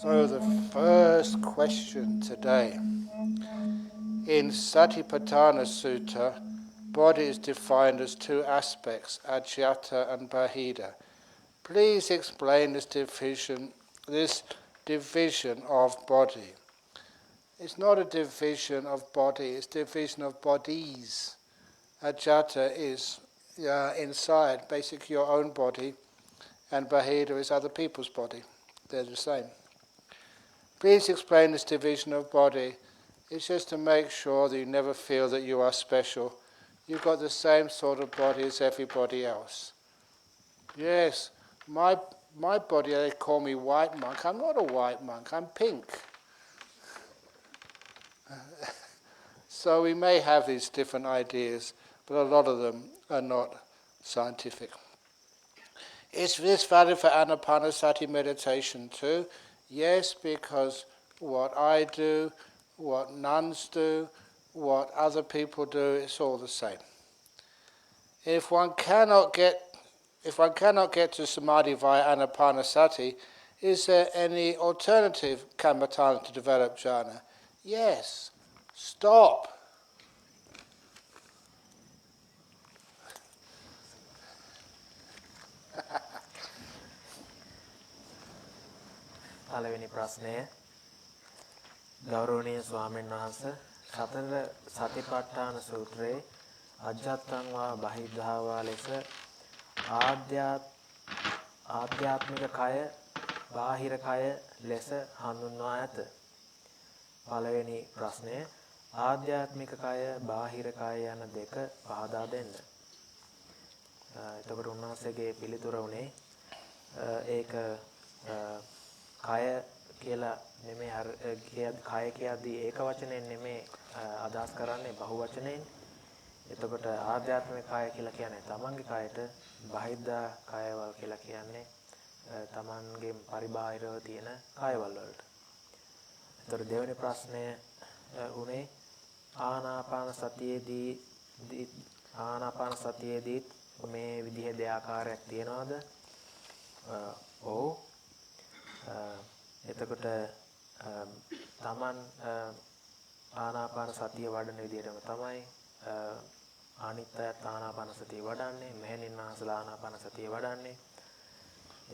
So the first question today. In Satipatthana Sutta, body is defined as two aspects, ajata and bahida. Please explain this division of body. It's not a division of body, it's division of bodies. Ajata is inside, basically your own body, and bahida is other people's body. They're the same. Please explain this division of body. It's just to make sure that you never feel that you are special. You've got the same sort of body as everybody else. Yes, my body, they call me white monk. I'm not a white monk, I'm pink. So we may have these different ideas, but a lot of them are not scientific. Is this valid for anapanasati meditation too? Yes, because what I do, what nuns do, what other people do, it's all the same. If one cannot get to samadhi via anapanasati, is there any alternative kammatthana to develop jhana? Yes. Stop. පළවෙනි ප්‍රශ්නය ගෞරවනීය ස්වාමීන් වහන්සේ සතර සතිපට්ඨාන සූත්‍රයේ අජ්ජත්තං වා බහිද්ධා වා ලෙස ආධ්‍යාත්මික කය බාහිර කය ලෙස හඳුන්වා ඇත. පළවෙනි ප්‍රශ්නය ආධ්‍යාත්මික කය බාහිර කය යන දෙක පහදා දෙන්න. එතකොට උන්වහන්සේගේ පිළිතුර උනේ ඒක කය කියලා නෙමෙයි කය කියද්දී ඒක වචනයෙන් නෙමෙයි අදහස් කරන්නේ බහු වචනයෙන්. එතකොට ආධ්‍යාත්මික කය කියලා කියන්නේ තමන්ගේ කයට, බාහිද්දා කයවල් කියලා කියන්නේ තමන්ගේ පරිබාහිරව තියෙන කයවල් වලට. එතකොට දෙවෙනි ප්‍රශ්නය උනේ ආනාපාන සතියේදී මේ විදිහේ දෙආකාරයක් තියනවාද? ඔව්. එතකොට තමන් ආනාපාන සතිය වඩන විදිහටම තමයි අනිත්‍යත් ආනාපාන සතිය වඩන්නේ, මෙහෙණින් ආසලා ආනාපාන සතිය වඩන්නේ.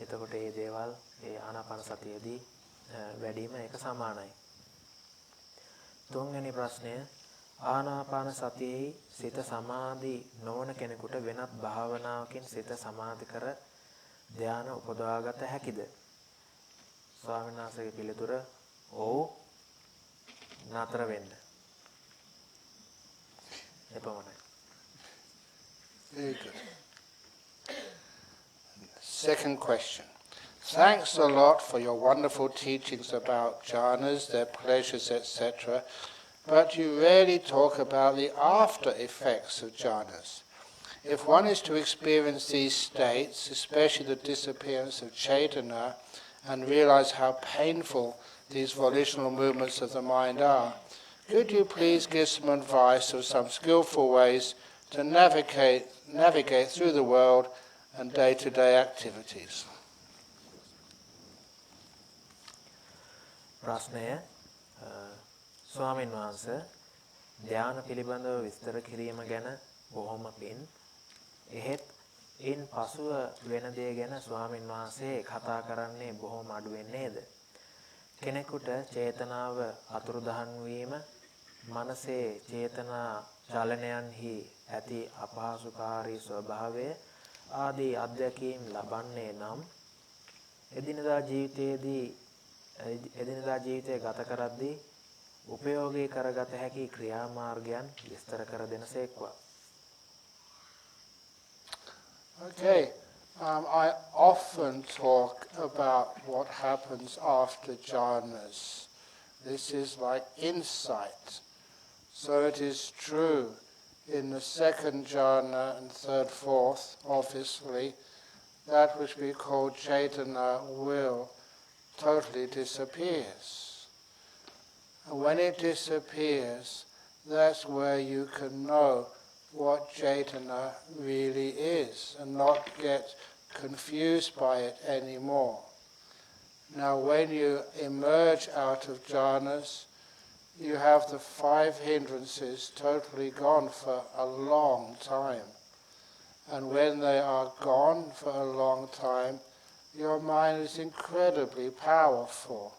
එතකොට මේ දේවල් ඒ ආනාපාන සතියේදී වැඩිම එක සමානයි. තුන්වෙනි ප්‍රශ්නය ආනාපාන සතියේ සිත සමාධි නොවන කෙනෙකුට වෙනත් භාවනාවකින් සිත සමාධි කර ධානය උපදවාගත හැකිද? ස්වාමීන් වහන්සේගේ පිළිතුර ඔව් නතර වෙන්න. එපමණයි. Very good. Second question. Thanks a lot for your wonderful teachings about jhanas, their pleasures, etc. But you rarely talk about the after effects of jhanas. If one is to experience these states, especially the disappearance of Chaitanya, and realize how painful these volitional movements of the mind are, could you please give some advice of some skillful ways to navigate through the world and day-to-day activities? ප්‍රශ්නය ස්වාමීන් වහන්සේ ධ්‍යාන පිළිබඳව විස්තර කිරීම ගැන බොහොම පින්. එහෙත් ඉන් පසුව වෙන දේ ගැන ස්වාමීන් වහන්සේ කතා කරන්නේ බොහොම අඩුවෙන් නේද? කෙනෙකුට චේතනාව අතුරුදහන් වීම, මනසේ චේතනා චලනයන්හි ඇති අපහසුකාරී ස්වභාවය ආදී අත්දැකීම් ලබන්නේ නම් එදිනදා ජීවිතය ගත කරද්දී උපයෝගී කරගත හැකි ක්‍රියාමාර්ගයන් විස්තර කර දෙනසේක්වා. Okay, I often talk about what happens after jhanas. This is like insight. So it is true in the second jhana and third, fourth, obviously, that which we call Chaitanya will totally disappears. And when it disappears, that's where you can know what Chaitanya really is and not get confused by it anymore. Now when you emerge out of jhanas, you have the 5 hindrances totally gone for a long time. And when they are gone for a long time, your mind is incredibly powerful.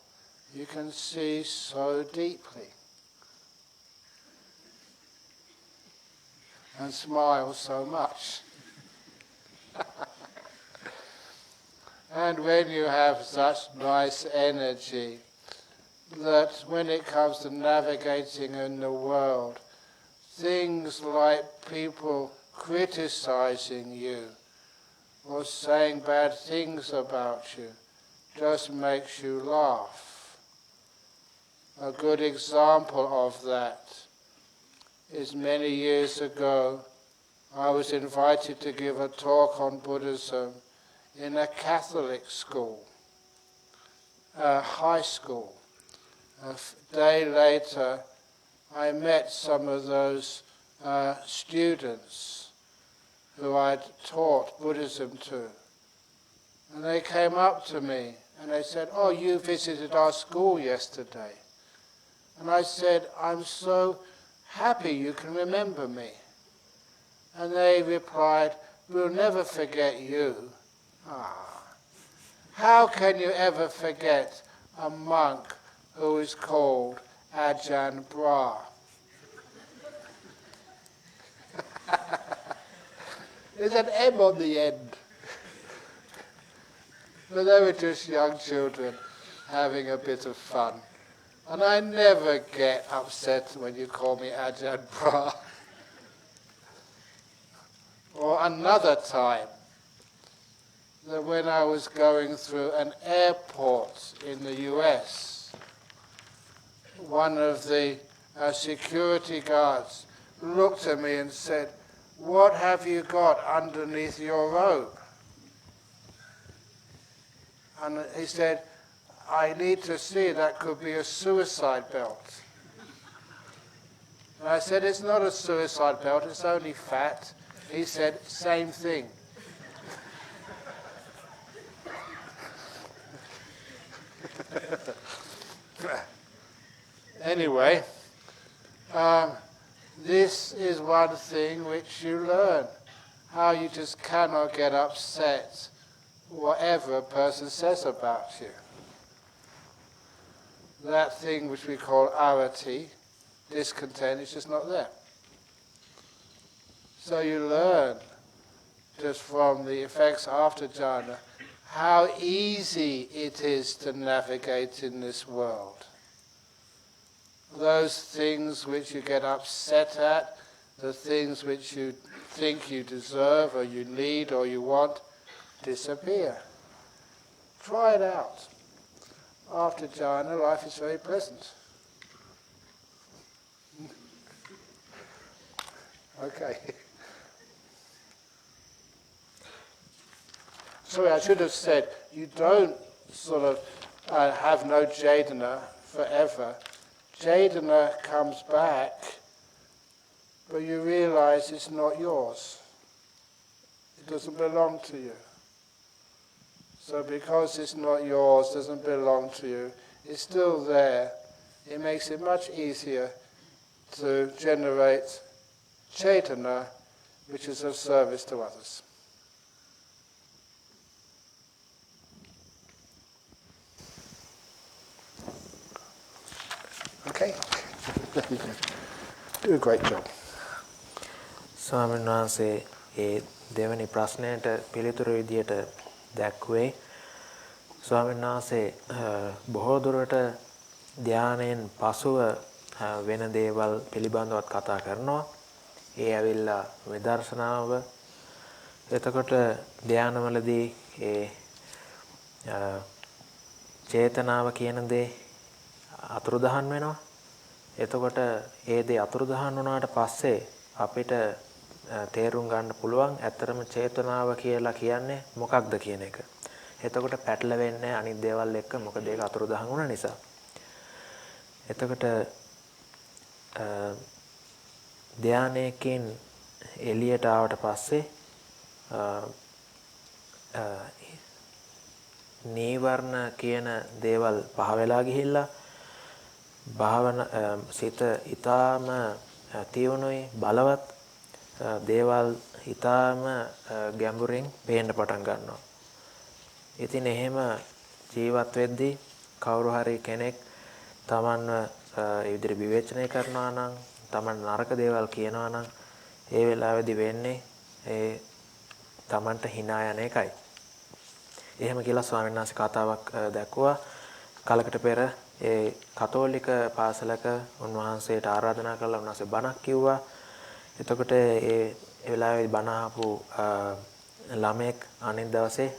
You can see so deeply. And smile so much. And when you have such nice energy, that when it comes to navigating in the world, things like people criticizing you or saying bad things about you just makes you laugh. A good example of that is many years ago I was invited to give a talk on Buddhism in a Catholic school, a high school. A day later, I met some of those students who I'd taught Buddhism to. And they came up to me and they said, "Oh, you visited our school yesterday." And I said, "I'm so happy you can remember me." And they replied, "We'll never forget you." How can you ever forget a monk who is called Ajahn Brah? There's an M on the end. But they were just young children having a bit of fun. And I never get upset when you call me Ajahn Brah. Or another time, that when I was going through an airport in the US, one of the security guards looked at me and said, "What have you got underneath your robe?" And he said, "I need to see, that could be a suicide belt." And I said, "It's not a suicide belt, it's only fat." He said, "Same thing." Anyway, this is one thing which you learn, how you just cannot get upset whatever a person says about you. That thing which we call arati, discontent, is just not there. So you learn just from the effects after jhana how easy it is to navigate in this world. Those things which you get upset at, the things which you think you deserve or you need or you want, disappear. Try it out. After jhana, life is very pleasant. Okay. Sorry, I should have said, you don't sort of have no Jadana forever. Jadana comes back, but you realize it's not yours. It doesn't belong to you. So because it's not yours, doesn't belong to you, it's still there. It makes it much easier to generate Chaitana, which is of service to others. Okay? Do a great job. ස්වාමීන් වහන්සේ ඒ දෙවැනි ප්‍රශ්නයට පිළිතුරු විදියට දැක්වේ ස්වාමීන් වහන්සේ බොහෝ දුරට ධානයෙන් පසුව වෙන දේවල් පිළිබඳවත් කතා කරනවා. ඒ ඇවිල්ලා විදර්ශනාව. එතකොට ධානවලදී ඒ චේතනාව කියන දේ අතුරුදහන් වෙනවා. එතකොට ඒ දේ අතුරුදහන් වුණාට පස්සේ අපිට තේරුම් ගන්න පුළුවන් ඇත්තටම චේතනාව කියලා කියන්නේ මොකක්ද කියන එක. එතකොට පැටලෙන්නේ අනිත් දේවල් එක්ක මොකද ඒක අතුරුදහන් වුණ නිසා. එතකොට ධානයකින් එළියට ආවට පස්සේ නීවරණ කියන දේවල් පහ වෙලා ගිහිල්ලා සිත ඊටාම තියුණුයි බලවත් දේවල් ඊටාම ගැඹුරින් පේන්න පටන් ගන්නවා. ඉතින් එහෙම ජීවත් වෙද්දී කවුරු හරි කෙනෙක් තමන්ව ඒ විදිහට විවේචනය කරනවා නම් තමන් නරක දේවල් කියනවා නම් ඒ වෙලාවේදී වෙන්නේ ඒ තමන්ට hina යන එකයි. එහෙම කියලා ස්වාමීන් වහන්සේ කතාවක් දැක්වුවා. කලකට පෙර ඒ කතෝලික පාසලක උන්වහන්සේට ආරාධනා කළා උන්වහන්සේ බණක් කිව්වා. එතකොට ඒ වෙලාවේ බණ අහපු ළමෙක් අනිත් දවසේ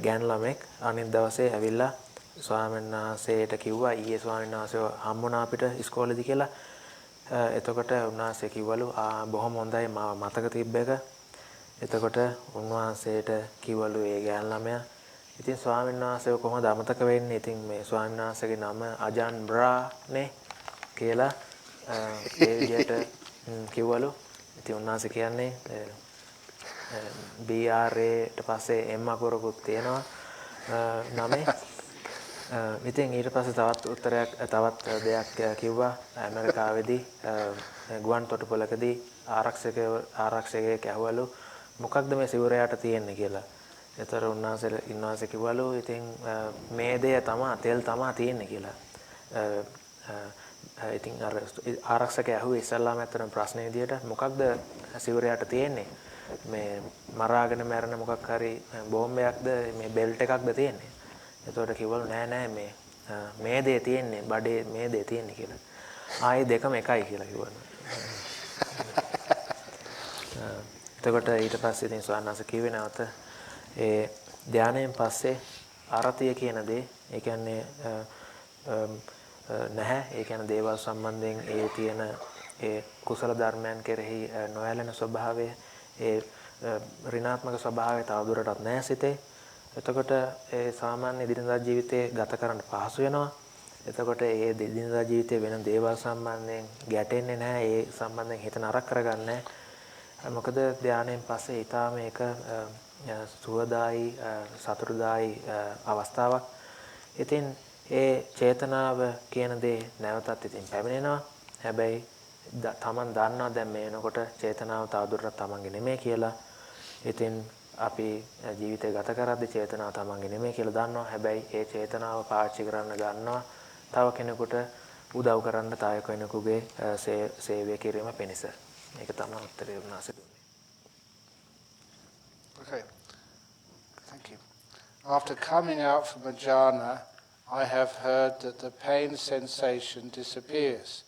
ගෑනු ළමෙක් අනිත් දවසේ ඇවිල්ලා ස්වාමීන් වහන්සේට කිව්වා ඊයේ ස්වාමීන් වහන්සේ හම්බුණා අපිට ඉස්කෝලේදී කියලා. එතකොට උන්වහන්සේ කිව්වලු බොහොම හොඳයි මාව මතක තිබ්බ එක. එතකොට උන්වහන්සේට කිව්වලු ඒ ගෑනු ළමයා ඉතින් ස්වාමීන් වහන්සේව කොහොමද අමතක වෙන්නේ? ඉතින් මේ ස්වාමීන් වහන්සේගේ නම අජාන් බ්‍රානේ කියලා ඒ විදිහට කිව්වලු. ඉතින් උන්වහන්සේ කියන්නේ BRA ට පස්සේ M අකුරකුත් තියෙනවා නමේ. ඉතින් ඊට පස්සේ තවත් දෙයක් කිව්වා. ඇමරිකාවේදී ගුවන් තොටුපළකදී ආරක්ෂකයෙක් ඇහුවලු මොකක්ද මේ සිවුරයට තියෙන්නේ කියලා. ඒතර උන්වහන්සේ කිව්වලු ඉතින් මේ දේ තමා තෙල් තමා තියෙන්නේ කියලා. ඉතින් අර ආරක්ෂකයා ඇහුවේ ඉස්සල්ලාම ඇත්තටම ප්‍රශ්නේ විදියට මොකක්ද සිවුරයට තියෙන්නේ? මේ මරාගෙන මැරෙන මොකක් හරි බෝම්බයක්ද මේ බෙල්ට් එකක්ද තියෙන්නේ? එතකොට කිව්වලු නෑ මේ දේ තියෙන්නේ බඩේ මේ දේ තියෙන්නේ කියලා. ආයේ දෙකම එකයි කියලා කිව්වලු. එතකොට ඊට පස්සේ ඉතින් ස්වාමීන් කිව්වේ නැවත ඒ ධානයෙන් පස්සේ අරතිය කියන දේ ඒ කියන්නේ නැහැ. ඒ කියන්නේ දේවල් සම්බන්ධයෙන් ඒ තියෙන ඒ කුසල ධර්මයන් කෙරෙහි නොයැලෙන ස්වභාවය ඒ ඍණාත්මක ස්වභාවය තවදුරටත් නැහැ සිතේ. එතකොට ඒ සාමාන්‍ය දිනදා ජීවිතේ ගත කරන්න පහසු වෙනවා. එතකොට ඒ දිනදා ජීවිතේ වෙන දේවල් සම්බන්ධයෙන් ගැටෙන්නේ නැහැ. ඒ සම්බන්ධයෙන් හිත නරක කරගන්නේ නැහැ. මොකද ධානයෙන් පස්සේ ඊටාම මේක සුවදායි සතුටුදායි අවස්ථාවක්. ඉතින් ඒ චේතනාව කියන දේ නැවතත් ඉතින් පැමිණෙනවා. හැබැයි තමන් දන්නවා දැන් මේ වෙනකොට චේතනාව තවදුරටත් තමන්ගේ නෙමෙයි කියලා. ඉතින් අපි ජීවිතය ගත කරද්දී චේතනාව තමන්ගේ නෙමෙයි කියලා දන්නවා. හැබැයි ඒ චේතනාව පාවිච්චි කරන්න ගන්නවා තව කෙනෙකුට උදව් කරන්න තව කෙනෙකුගේ සේවය කිරීම පිණිස. මේක තමයි උත්තරේ උනාසේ දුන්නේ. Okay, thank you. After coming out from a jhana, I have heard that the pain sensation disappears,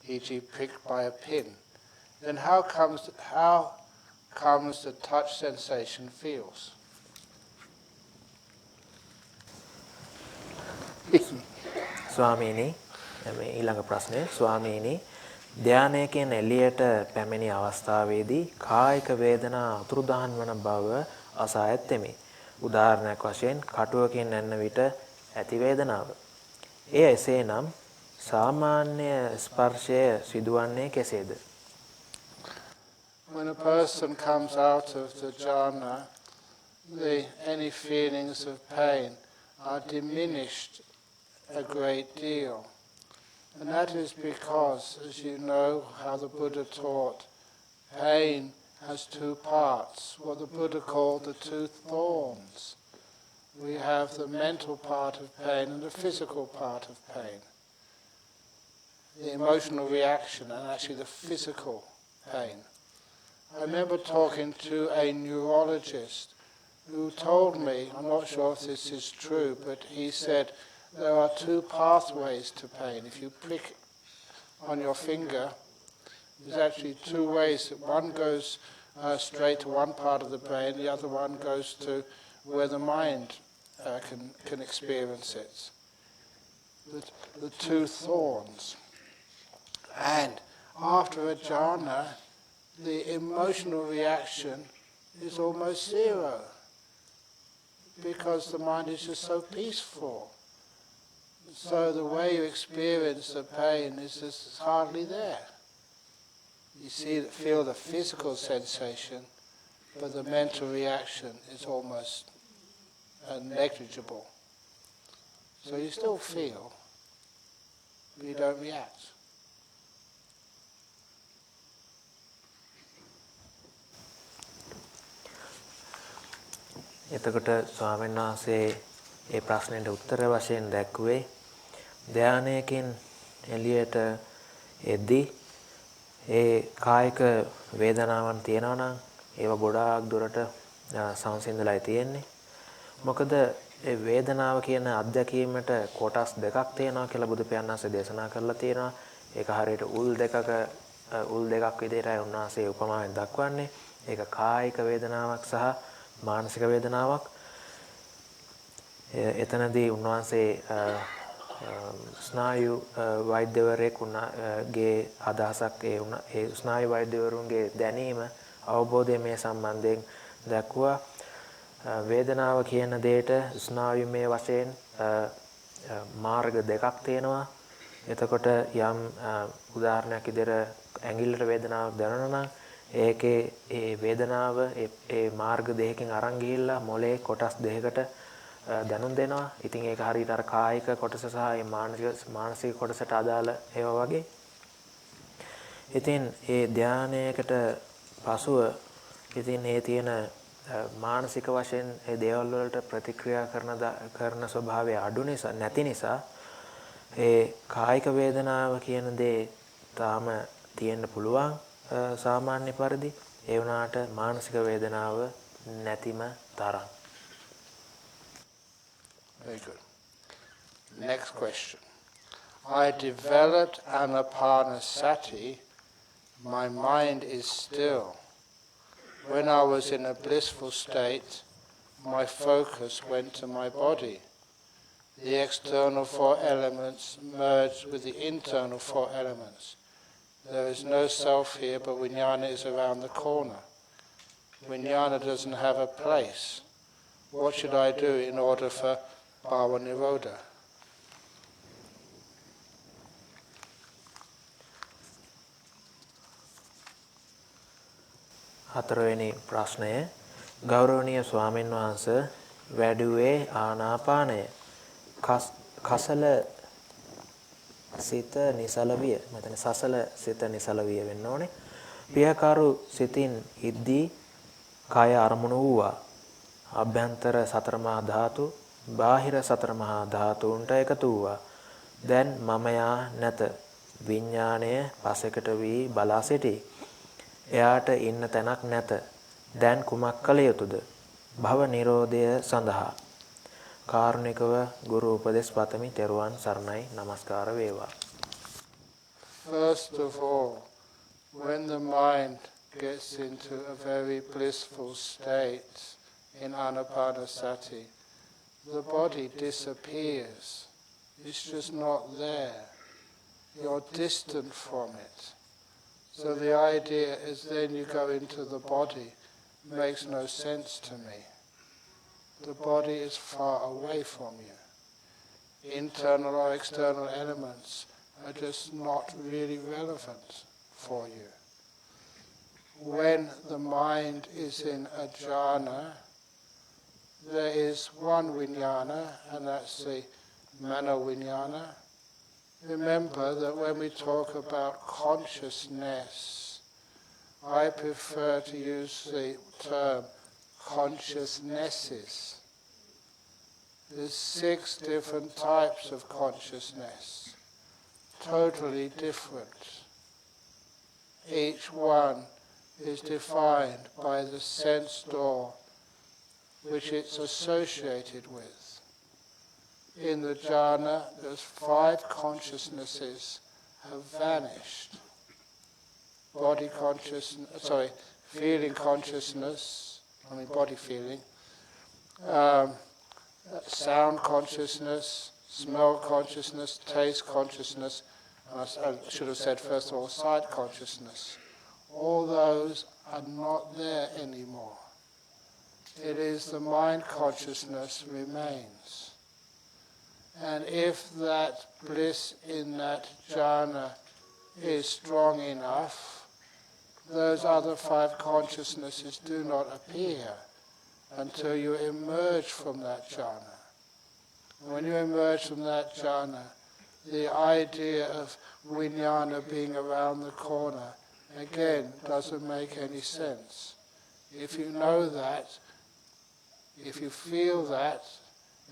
e.g. pricked by a pin. Then how comes the touch sensation feels? ස්වාමීනි මේ ඊළඟ ප්‍රශ්නේ ස්වාමීනි ධානයකින් එළියට පැමිණි අවස්ථාවේදී කායික වේදනා අතුරුදහන් වන බව අසා ඇත්තෙමි. උදාහරණයක් වශයෙන් කටුවකින් ඇන්න විට ඇති වේදනාව. එය එසේනම් සාමාන්‍ය ස්පර්ශය සිදුවන්නේ කෙසේද? When a person comes out of the jhana, any feelings of pain are diminished a great deal. And that is because, as you know how the Buddha taught, pain has two parts, what the Buddha called the two thorns. We have the mental part of pain and the physical part of pain. The emotional reaction and actually the physical pain. I remember talking to a neurologist who told me, I'm not sure if this is true, but he said there are two pathways to pain. If you prick on your finger, there's actually two ways. One goes straight to one part of the brain, the other one goes to where the mind can experience it. The two thorns. And after a jhana, the emotional reaction is almost zero because the mind is just so peaceful. So the way you experience the pain is just hardly there. You feel the physical sensation, but the mental reaction is almost and negligible. So you still feel, but you don't react. එතකොට ස්වාමීන් වහන්සේ ඒ ප්‍රශ්නෙට උත්තර වශයෙන් දැක්ුවේ ධානයකින් එළියට එද්දී ඒ කායික වේදනාවන් තියෙනවා නම් ඒව ගොඩාක් දුරට සංසිඳලායි තියෙන්නේ. මොකද ඒ වේදනාව කියන අත්දැකීමට කොටස් දෙකක් තියෙනවා කියලා බුදු පියාණන් වහන්සේ දේශනා කරලා තියෙනවා. ඒක හරියට උල් දෙකක් විදිහටයි උන්වහන්සේ උපමාවෙන් දක්වන්නේ. ඒක කායික වේදනාවක් සහ මානසික වේදනාවක්. එතනදී උන්වහන්සේ ස්නායු වෛද්‍යවරයෙකුගේ අදහසක් ඒ ස්නායු වෛද්‍යවරුන්ගේ දැනීම අවබෝධය මේ සම්බන්ධයෙන් දක්වා වේදනාව කියන දෙයට ස්නායුමය වශයෙන් මාර්ග දෙකක් තියෙනවා. එතකොට යම් උදාහරණයක් විදිහට ඇඟිල්ලට වේදනාවක් දැනෙනවා නම් ඒකේ ඒ වේදනාව ඒ මාර්ග දෙකකින් අරන් ගිහිල්ලා මොලේ කොටස් දෙකකට දැනුම් දෙනවා. ඉතින් ඒක හරියට අර කායික කොටස සහ ඒ මානසික කොටසට අදාළ ඒවා වගේ. ඉතින් ඒ ධානයකට පසුව ඉතින් ඒ තියෙන මානසික වශයෙන් ඒ දේවල් වලට ප්‍රතික්‍රියා කරන ස්වභාවය අඩු නිසා නැති නිසා ඒ කායික වේදනාව කියන දේ තාම තියෙන්න පුළුවන් සාමාන්‍ය පරිදි. ඒ වුණාට මානසික වේදනාව නැතිම තරම්. Very good. Next question. I developed anapanasati. My mind is still. When I was in a blissful state, my focus went to my body. The external four elements merged with the internal four elements. There is no self here, but vijnana is around the corner. Vijnana doesn't have a place. What should I do in order for bhava nirodha? හතරවෙනි ප්‍රශ්නය ගෞරවනීය ස්වාමීන් වහන්සේ වැඩුවේ ආනාපානය කසල සිත නිසල විය. මතන සසල සිත නිසල විය වෙන්න ඕනේ. පියකරු සිතින් ඉද්දී කය අරමුණු වූවා. අභ්‍යන්තර සතර මහා ධාතු බාහිර සතර මහා ධාතුන්ට එකතු වූවා. දැන් මමයා නැත. විඥාණය පසෙකට වී බලා සිටී. එයාට ඉන්න තැනක් නැත. දැන් කුමක් කළ යුතුද? භව නිරෝධය සඳහා කාරුණිකව ගුරු උපදෙස් පතමි. තෙරුවන් සරණයි. නමස්කාර වේවා. First of all, when the mind gets into a very blissful state in anapanasati, the body disappears. It's just not there. You're distant from it. So the idea is then you go into the body makes no sense to me. The body is far away from you. Internal or external elements are just not really relevant for you. When the mind is in a jhana, there is one vijnana, and that's the mano vijnana. Remember that when we talk about consciousness, I prefer to use the term consciousnesses. There's 6 different types of consciousness, totally different. Each one is defined by the sense door which it's associated with. In the jhana, those 5 consciousnesses have vanished. Feeling consciousness, body feeling, sound consciousness, smell consciousness, taste consciousness, I should have said first of all sight consciousness. All those are not there anymore. It is the mind consciousness remains. And if that bliss in that jhana is strong enough, those other 5 consciousnesses do not appear. until you emerge from that jhana. And when you emerge from that jhana, the idea of vijnana being around the corner again doesn't make any sense. If you know that, if you feel that,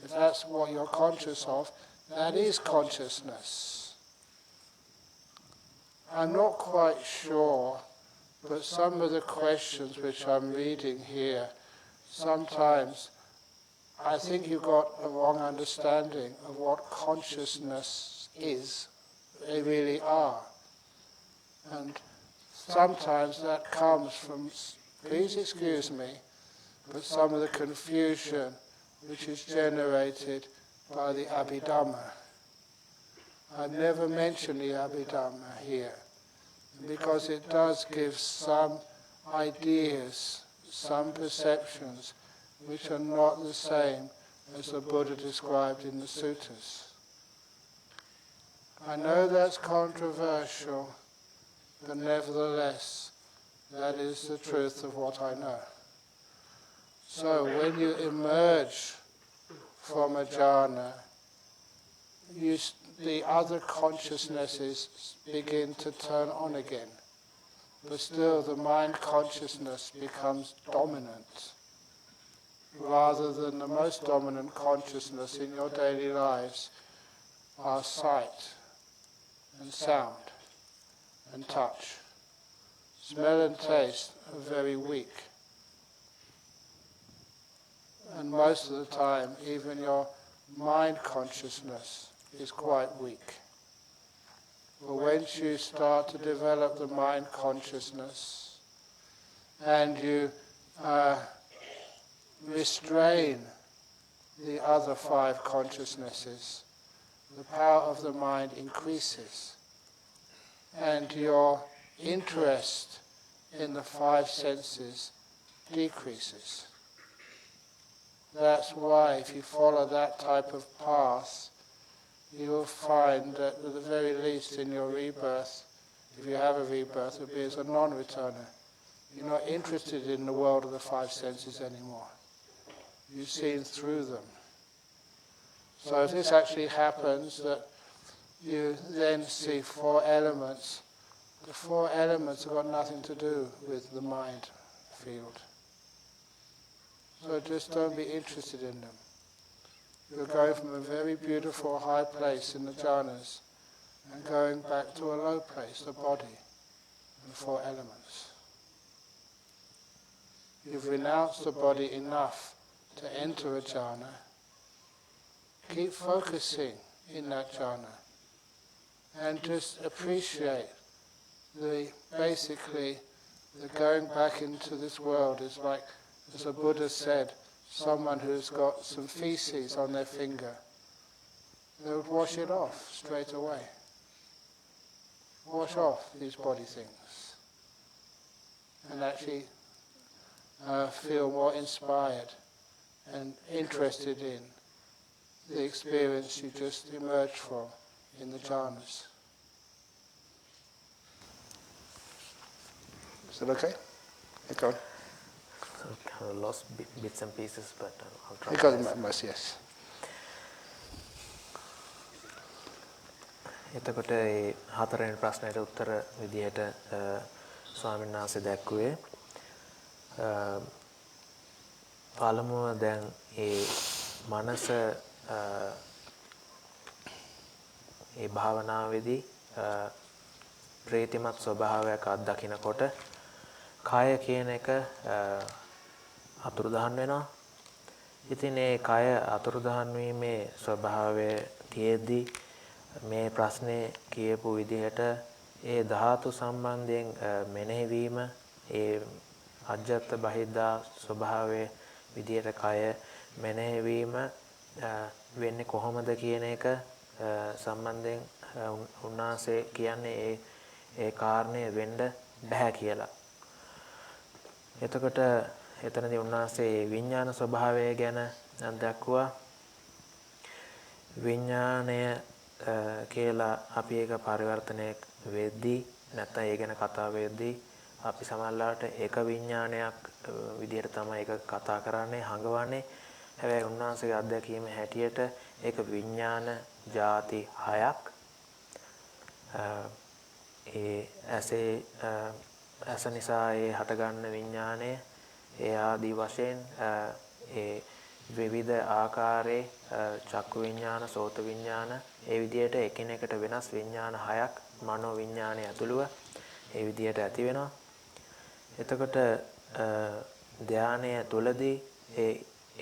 if that's what you're conscious of, that is consciousness. I'm not quite sure, but some of the questions which I'm reading here, sometimes I think you've got a wrong understanding of what consciousness is, they really are. And sometimes that comes from, please excuse me, but some of the confusion which is generated by the Abhidhamma. I've never mentioned the Abhidhamma here, because it does give some ideas, some perceptions, which are not the same as the Buddha described in the suttas. I know that's controversial, but nevertheless, that is the truth of what I know. So when you emerge from a jhana, the other consciousnesses begin to turn on again. But still the mind consciousness becomes dominant, rather than the most dominant consciousness in your daily lives are sight and sound and touch. Smell and taste are very weak. And most of the time, even your mind consciousness is quite weak. But once you start to develop the mind consciousness and you restrain the other 5 consciousnesses, the power of the mind increases and your interest in the 5 senses decreases. That's why if you follow that type of path, you will find that at the very least in your rebirth, if you have a rebirth, it will be as a non-returner. You're not interested in the world of the 5 senses anymore. You've seen through them. So if this actually happens, that you then see 4 elements, the 4 elements have got nothing to do with the mind field. So just don't be interested in them. You're going from a very beautiful high place in the jhanas and going back to a low place, the body, and 4 elements. You've renounced the body enough to enter a jhana. Keep focusing in that jhana and just appreciate basically the going back into this world is like, as the Buddha said, someone who's got some feces on their finger. They would wash it off straight away. Wash off these body things and actually feel more inspired and interested in the experience you just emerged from in the jhanas. Is that okay? Go on. I lost bits and pieces, but I'll try. You got them most, yes. එතකොට ඒ 4 වෙනි ප්‍රශ්නයට උත්තර විදිහට ස්වාමීන් වහන්සේ දැක්ුවේ පළමුව දැන් ඒ මනස ඒ භාවනාවේදී ප්‍රේතිමත් ස්වභාවයක් අත්දකිනකොට කය කියන එක අතුරුදහන් වෙනවා. ඉතින් ඒ කය අතුරුදහන් වීමේ ස්වභාවය තියේදී මේ ප්‍රශ්නේ කියපු විදිහට ඒ ධාතු සම්බන්ධයෙන් මෙනෙහිවීම ඒ අජ්ජත් බහිද්දා ස්වභාවයේ විදිහට කය මෙනෙහිවීම වෙන්නේ කොහොමද කියන එක සම්බන්ධයෙන් උන්වහන්සේ කියන්නේ ඒ කාරණේ වෙන්න බෑ කියලා. එතකොට එතනදී උන්වහන්සේ විඥාන ස්වභාවය ගැන දැක්වුවා. විඥාණය කියලා අපි ඒක පරිවර්තනය වෙද්දී නැත්නම් ඒ ගැන කතා වෙද්දී අපි සමහරවිට එක විඥානයක් විදියට තමයි ඒක කතා කරන්නේ හඟවන්නේ. හැබැයි උන්වහන්සේගේ අත්දැකීම හැටියට ඒක විඥාන ಜಾති 6ක්. ඒ ඇස නිසා ඒ හටගන්න විඥානය ඒ ආදී වශයෙන් ඒ විවිධ ආකාරයේ චක්කු විඥාන, සෝත විඥාන ඒ විදියට එකිනෙකට වෙනස් විඥාන 6ක් මනෝ විඥානය ඇතුළුව ඒ විදියට ඇති වෙනවා. එතකොට ධානය තුලදී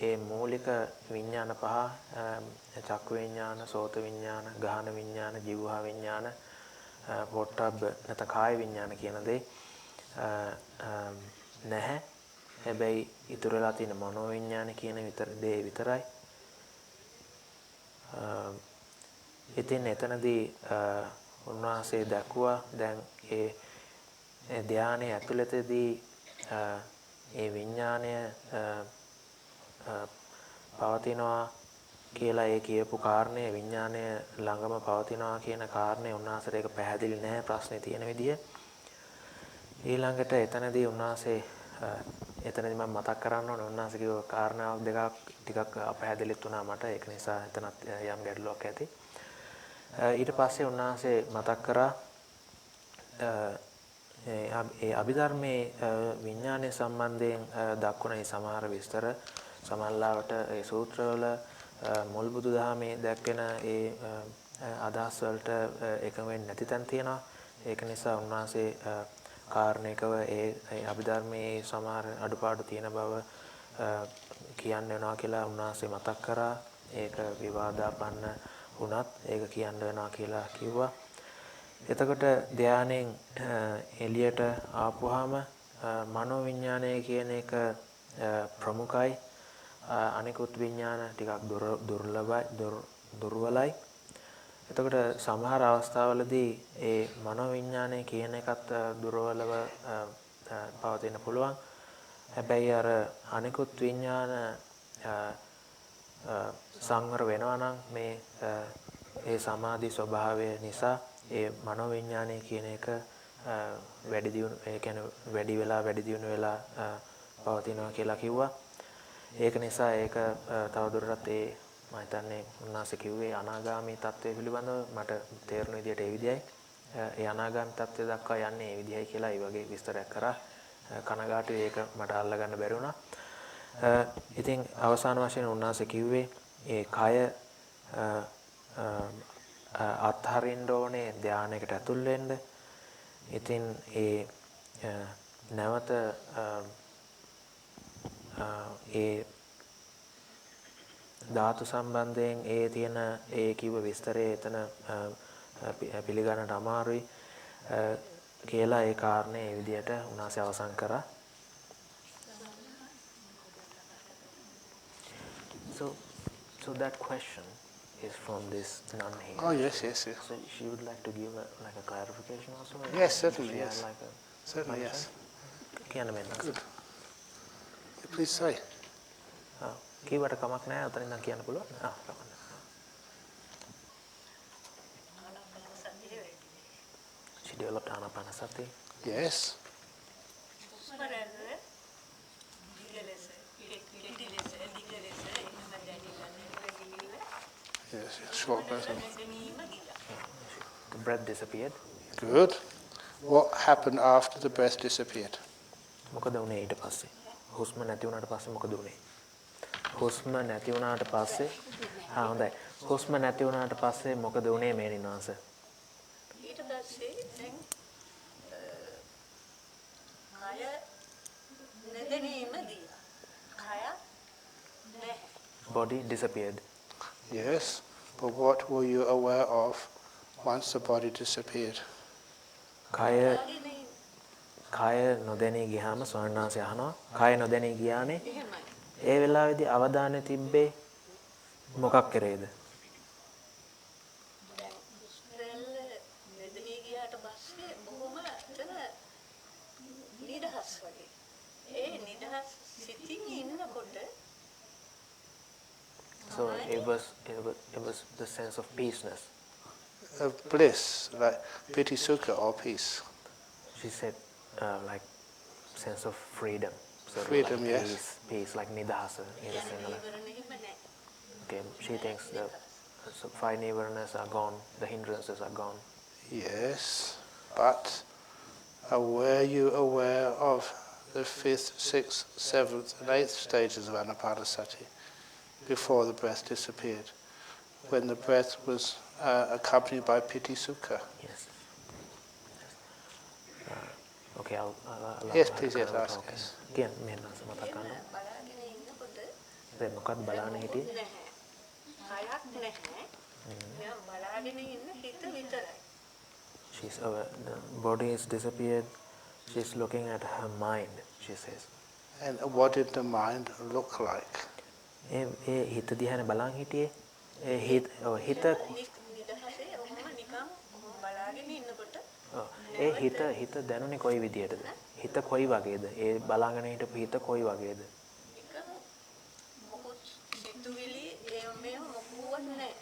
ඒ මූලික විඥාන පහ චක්කු විඥාන, සෝත විඥාන, ගාහන විඥාන, ජීවහා විඥාන, පොට්ටබ්බ නැත්නම් කාය විඥාන කියන දේ නැහැ. හැබැයි ඉතුරු වෙලා තියෙන මනෝ විඥාන කියන දේ විතරයි. ඉතින් එතනදී උන්වහන්සේ දැක්ුවා දැන් ඒ ධානයේ ඇතුළතදී ඒ විඥාණය පවතිනවා කියලා ඒ කියපු කාරණේ විඥාණය ළඟම පවතිනවා කියන කාරණේ උන්වහන්සේට ඒක පැහැදිලි නැහැ ප්‍රශ්නේ තියෙන විදිය. ඊළඟට එතනදී උන්වහන්සේ එතනදී මම මතක් කරන්න ඕනේ උන්වහන්සේ කිව්ව කාරණාවක් දෙකක් ටිකක් අපැහැදිලිත් වුණා මට. ඒක නිසා එතනත් යම් ගැටලුවක් ඇති. ඊට පස්සේ උන්වහන්සේ මතක් කරා ඒ අභිධර්මයේ විඥානය සම්බන්ධයෙන් දක්වන සමහර විස්තර සමහරවිට ඒ සූත්‍රවල මුල් බුදුදහමේ දැක්වෙන ඒ අදහස් වලට එකම වෙන්නේ නැති තැන් තියෙනවා. ඒක නිසා උන්වහන්සේ කාරණේකව ඒ අභිධර්මයේ සමහර අඩුපාඩු තියෙන බව කියන්න වෙනවා කියලා උන්වහන්සේ මතක් කරා. ඒක විවාදාපන්න වුණත් ඒක කියන්න වෙනවා කියලා කිව්වා. එතකොට ධානයෙන් එළියට ආපුවාම මනෝ විඥානය කියන එක ප්‍රමුඛයි. අනිකුත් විඥාන ටිකක් දුර්වලයි. එතකොට සමහර අවස්ථාවලදී ඒ මනෝ විඥානය කියන එකත් දුර්වලව පවතින්න පුළුවන්. හැබැයි අර අනිකුත් විඥාන සංවර වෙනවා නම් මේ ඒ සමාධි ස්වභාවය නිසා ඒ මනෝ විඥානය කියන එක වැඩි දියුණු ඒ කියන්නේ වැඩි දියුණු වෙලා පවතිනවා කියලා කිව්වා. ඒක නිසා ඒක තවදුරටත් මම හිතන්නේ උන්වහන්සේ කිව්වේ අනාගාමී තත්ත්වය පිළිබඳව මට තේරුණ විදිහට ඒ විදිහයි. ඒ අනාගාමී තත්ත්වය දක්වා යන්නේ ඒ විදිහයි කියලා ඒ වගේ විස්තරයක් කරා. කනගාටුයි ඒක මට අල්ලගන්න බැරි වුණා. ඉතින් අවසාන වශයෙන් උන්වහන්සේ කිව්වේ ඒ කය අත්හරින්න ඕනේ ධානයකට ඇතුල් වෙන්න. ඉතින් ඒ නැවත ඒ ධාතු සම්බන්ධයෙන් ඒ තියෙන ඒ කිව්ව විස්තරය එතන පිළිගන්නට අමාරුයි කියලා ඒ කාරණේ ඒ විදිහට උන්වහන්සේ අවසන් කරා. So that question is from this nun here. Oh yes. So she would like to give like a clarification also. Yes, certainly. Yes. Like Certainly, yes. Good. Please say. කීවට කමක් නැහැ උතනින් නම් කියන්න පුළුවන්. She developed anapanasati. Yes. Yes, short version. The breath disappeared. Good. What happened after the breath disappeared? මොකද වුනේ ඊට පස්සේ? හුස්ම නැති වුණාට පස්සේ මොකද වුනේ? හුස්ම නැති වුණාට පස්සේ හොඳයි. හුස්ම නැති වුණාට පස්සේ මොකද වුනේ මේනින් වංශ? ඊට පස්සේ දැන් කය නැදෙනීමදී කය නැහැ. Body disappeared. Yes. But what were you aware of once the body disappeared? කය නොදැනී ගියාම ස්වාමීන් වහන්සේ අහනවා කය නොදැනී ගියානේ ඒ වෙලාවේදී අවධානය තිබ්බේ මොකක් කරේද? So it was the sense of peaceness. Of bliss, like piti sukha or peace. She said like sense of freedom. So Freedom, like yes. peace, like nidahasa in the Sinhala. Okay, she thinks the 5 nirvanas are gone, the hindrances are gone. Yes, but were you aware of the 5th, 6th, 7th and 8th stages of anapanasati before the breath disappeared, when the breath was accompanied by piti sukha? Yes. Okay, I'll allow Yes, her please, to yes, kind of ask talk. us. Again, මෙහෙම මතක් කරනවා. දැන් මොකක්ද බලන්න හිටියේ? හයක් නැහැ. මෙයා බලාගෙන ඉන්න හිත විතරයි. She's the body is disappeared. She's looking at her mind, she says. And what did the mind look like? ඒ හිත දිහානේ බලන් හිටියේ. හිත නිදහසේ ඔහොම නිකන් බලාගෙන ඉන්නකොට හිත දැනුනේ කොයි විදියටද? හිත කොයි වගේද? ඒ බලාගෙන හිටපු හිත කොයි වගේද? නිකන් මොකොත් සිතුවිලි මේ මොකුවත් නැහැ.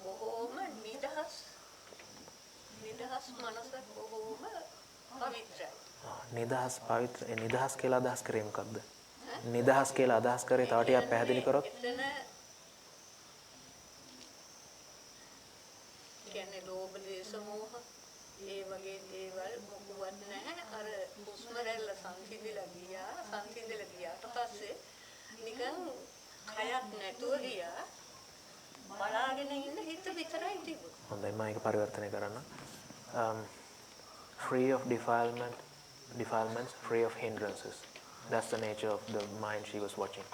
බොහොම නිදහස් මනසක් බොහොම පවිත්‍රයි. නිදහස් පවිත්‍ර නිදහස් කියලා අදහස් කරේ මොකක්ද? නිදහස් කියලා අදහස් කරේ තව ටිකක් පැහැදිලි කරොත්. කියන්නේ ලෝභ දේශ මොහ ඒ වගේ දේවල් මොකුවත් නැහැ. අර හුස්ම රැල්ල සංසිඳිලා ගියාට පස්සේ නිකන් කයක් නැතුව ගියා. බලාගෙන ඉන්න හිත විතරයි තිබුණේ. හොඳයි මම ඒක පරිවර්තනය කරන්න. Free of defilements, free of hindrances. That's the nature of the mind she was watching.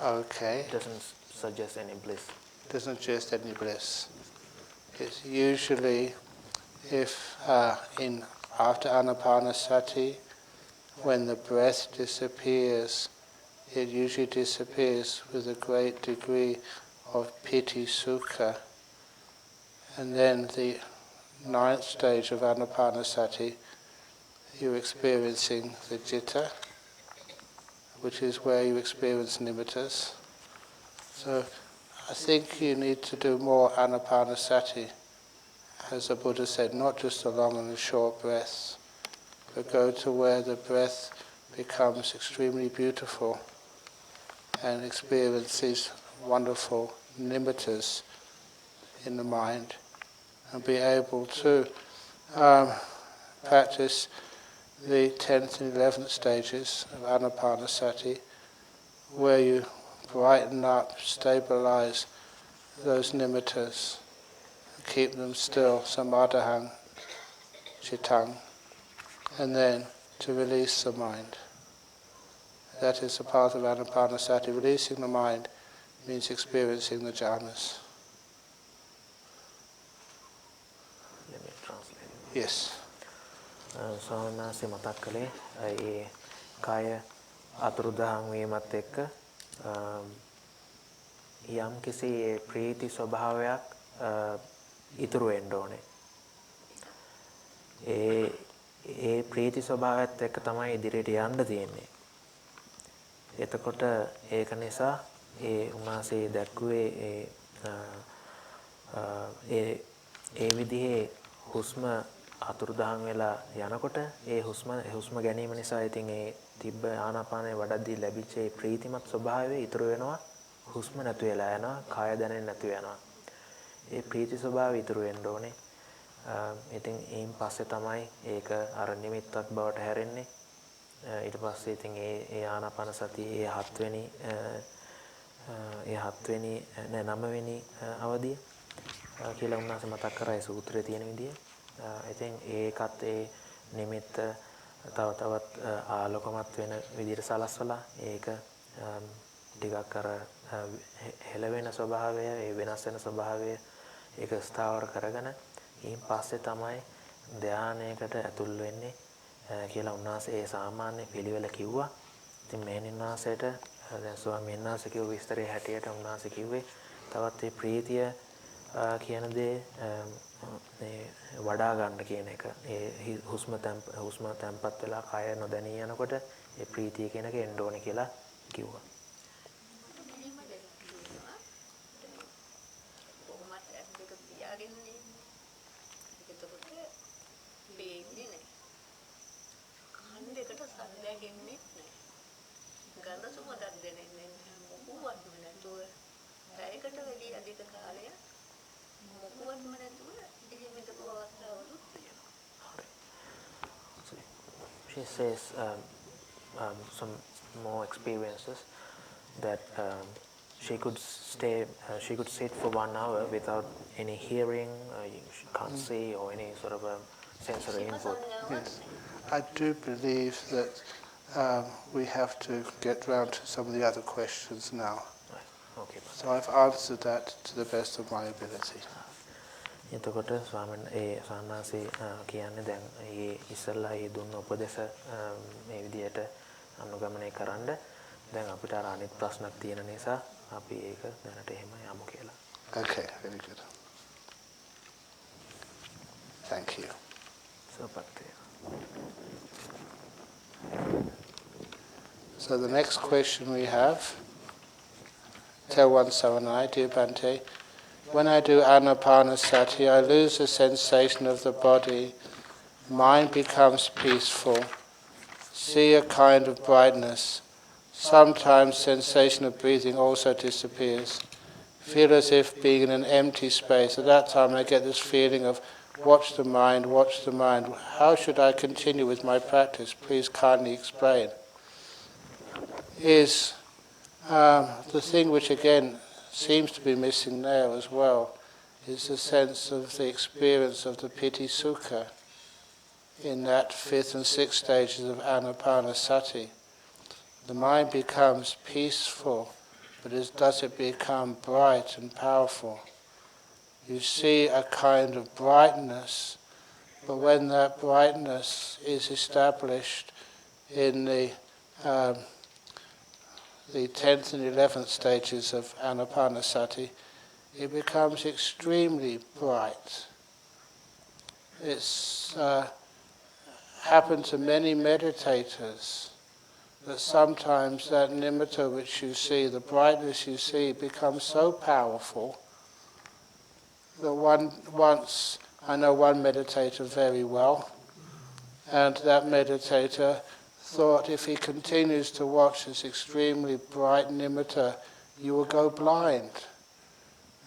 Okay. It doesn't suggest any bliss. Doesn't suggest any bliss. It's usually after anapanasati, when the breath disappears, it usually disappears with a great degree of piti sukha. And then the 9th stage of anapanasati, you're experiencing the citta, which is where you experience nimittas. So I think you need to do more anapanasati, as the Buddha said, not just the long and the short breaths, but go to where the breath becomes extremely beautiful and experience these wonderful nimittas in the mind, and be able to practice the 10th and 11th stages of anapanasati, where you brighten up, stabilize those nimittas, keep them still, samadhahang, chittang, and then to release the mind. That is the path of anapanasati. Releasing the mind means experiencing the jhanas. Let me translate. Yes. ස්වාමීන් වහන්සේ මතක් කළේ ඒ කාය අතුරුදහන් වීමත් එක්ක යම් කිසි ප්‍රීති ස්වභාවයක් ඉතුරු වෙන්න ඕනේ. ඒ ප්‍රීති ස්වභාවයත් එක්ක තමයි ඉදිරියට යන්න තියෙන්නේ. එතකොට ඒක නිසා ඒ උන්වහන්සේ දැක්ුවේ ඒ විදිහේ හුස්ම අතුරුදහන් වෙලා යනකොට ඒ හුස්ම ගැනීම නිසා ඉතින් ඒ තිබ්බ ආනාපානයේ වඩද්දී ලැබිච්ච ඒ ප්‍රීතිමත් ස්වභාවය ඉතුරු වෙනවා. හුස්ම නැතු වෙලා යනවා, කාය දැනෙන්නේ නැතු වෙනවා. ඒ ප්‍රීති ස්වභාවය ඉතුරු වෙන්න ඕනේ. ඉතින් ඊයින් පස්සේ තමයි ඒක අර නිමිත්තක් බවට හැරෙන්නේ. ඊට පස්සේ ඉතින් ඒ ආනාපාන සතිය ඒ 9වෙනි අවදිය කියලා උන්වහන්සේ මතක් කරා ඒ සූත්‍රයේ තියෙන විදිය. ඉතින් ඒකත් ඒ නිමිත්ත තව තවත් ආලෝකමත් වෙන විදිහට සලස්වලා ඒක ටිකක් අර හෙලවෙන ස්වභාවය, ඒ වෙනස් වෙන ස්වභාවය ඒක ස්ථාවර කරගෙන ඊයින් පස්සේ තමයි ධානයකට ඇතුල් වෙන්නේ කියලා උන්වහන්සේ ඒ සාමාන්‍ය පිළිවෙල කිව්වා. ඉතින් මෙහෙණින් වහන්සේට දැන් ස්වාමීන් වහන්සේ කිව්ව විස්තරයේ හැටියට උන්වහන්සේ කිව්වේ තවත් මේ ප්‍රීතිය කියන දේ වඩා ගන්න කියන එක. ඒ හුස්ම තැම්පත් වෙලා කය නොදැනී යනකොට ඒ ප්‍රීතිය කියන එක එන්න ඕනේ කියලා කිව්වා. සතිය අධික කාලයක් මොකවත්ම නැතුව එහෙම ඉඳපු අවස්ථාවලුත් තියෙනවා. She says some more experiences that she could sit for 1 hour without any hearing, she can't see or any sort of sensory input. Yes, I do believe that we have to get round to some of the other questions now. Okay. So I've answered that to the best of my ability. එතකොට ස්වාමීන් සාන්නාසී කියන්නේ දැන් ඒ ඉස්සල්ලා ඒ දුන්න උපදේශ මේ විදිහට අනුගමනය කරන්න දැන් අපිට අර අනිත් ප්‍රශ්නක් තියෙන නිසා අපි ඒක දැනට එහෙම යමු කියලා. Okay, very good. Thank you. So the next question we have, tell oneself, dear Bhante, when I do anapanasati, I lose the sensation of the body, mind becomes peaceful, see a kind of brightness, sometimes sensation of breathing also disappears, feel as if being in an empty space. At that time I get this feeling of watch the mind, watch the mind. How should I continue with my practice? Please kindly explain. Is the thing which again seems to be missing there as well is the sense of the experience of the piti sukha in that 5th and 6th stages of anapanasati. The mind becomes peaceful, but does it become bright and powerful? You see a kind of brightness, but when that brightness is established in the 10th and 11th stages of anapanasati, it becomes extremely bright. It's happened to many meditators that sometimes that nimitta which you see, the brightness you see, becomes so powerful that once I know one meditator very well, and that meditator thought if he continues to watch this extremely bright nimitta, you will go blind.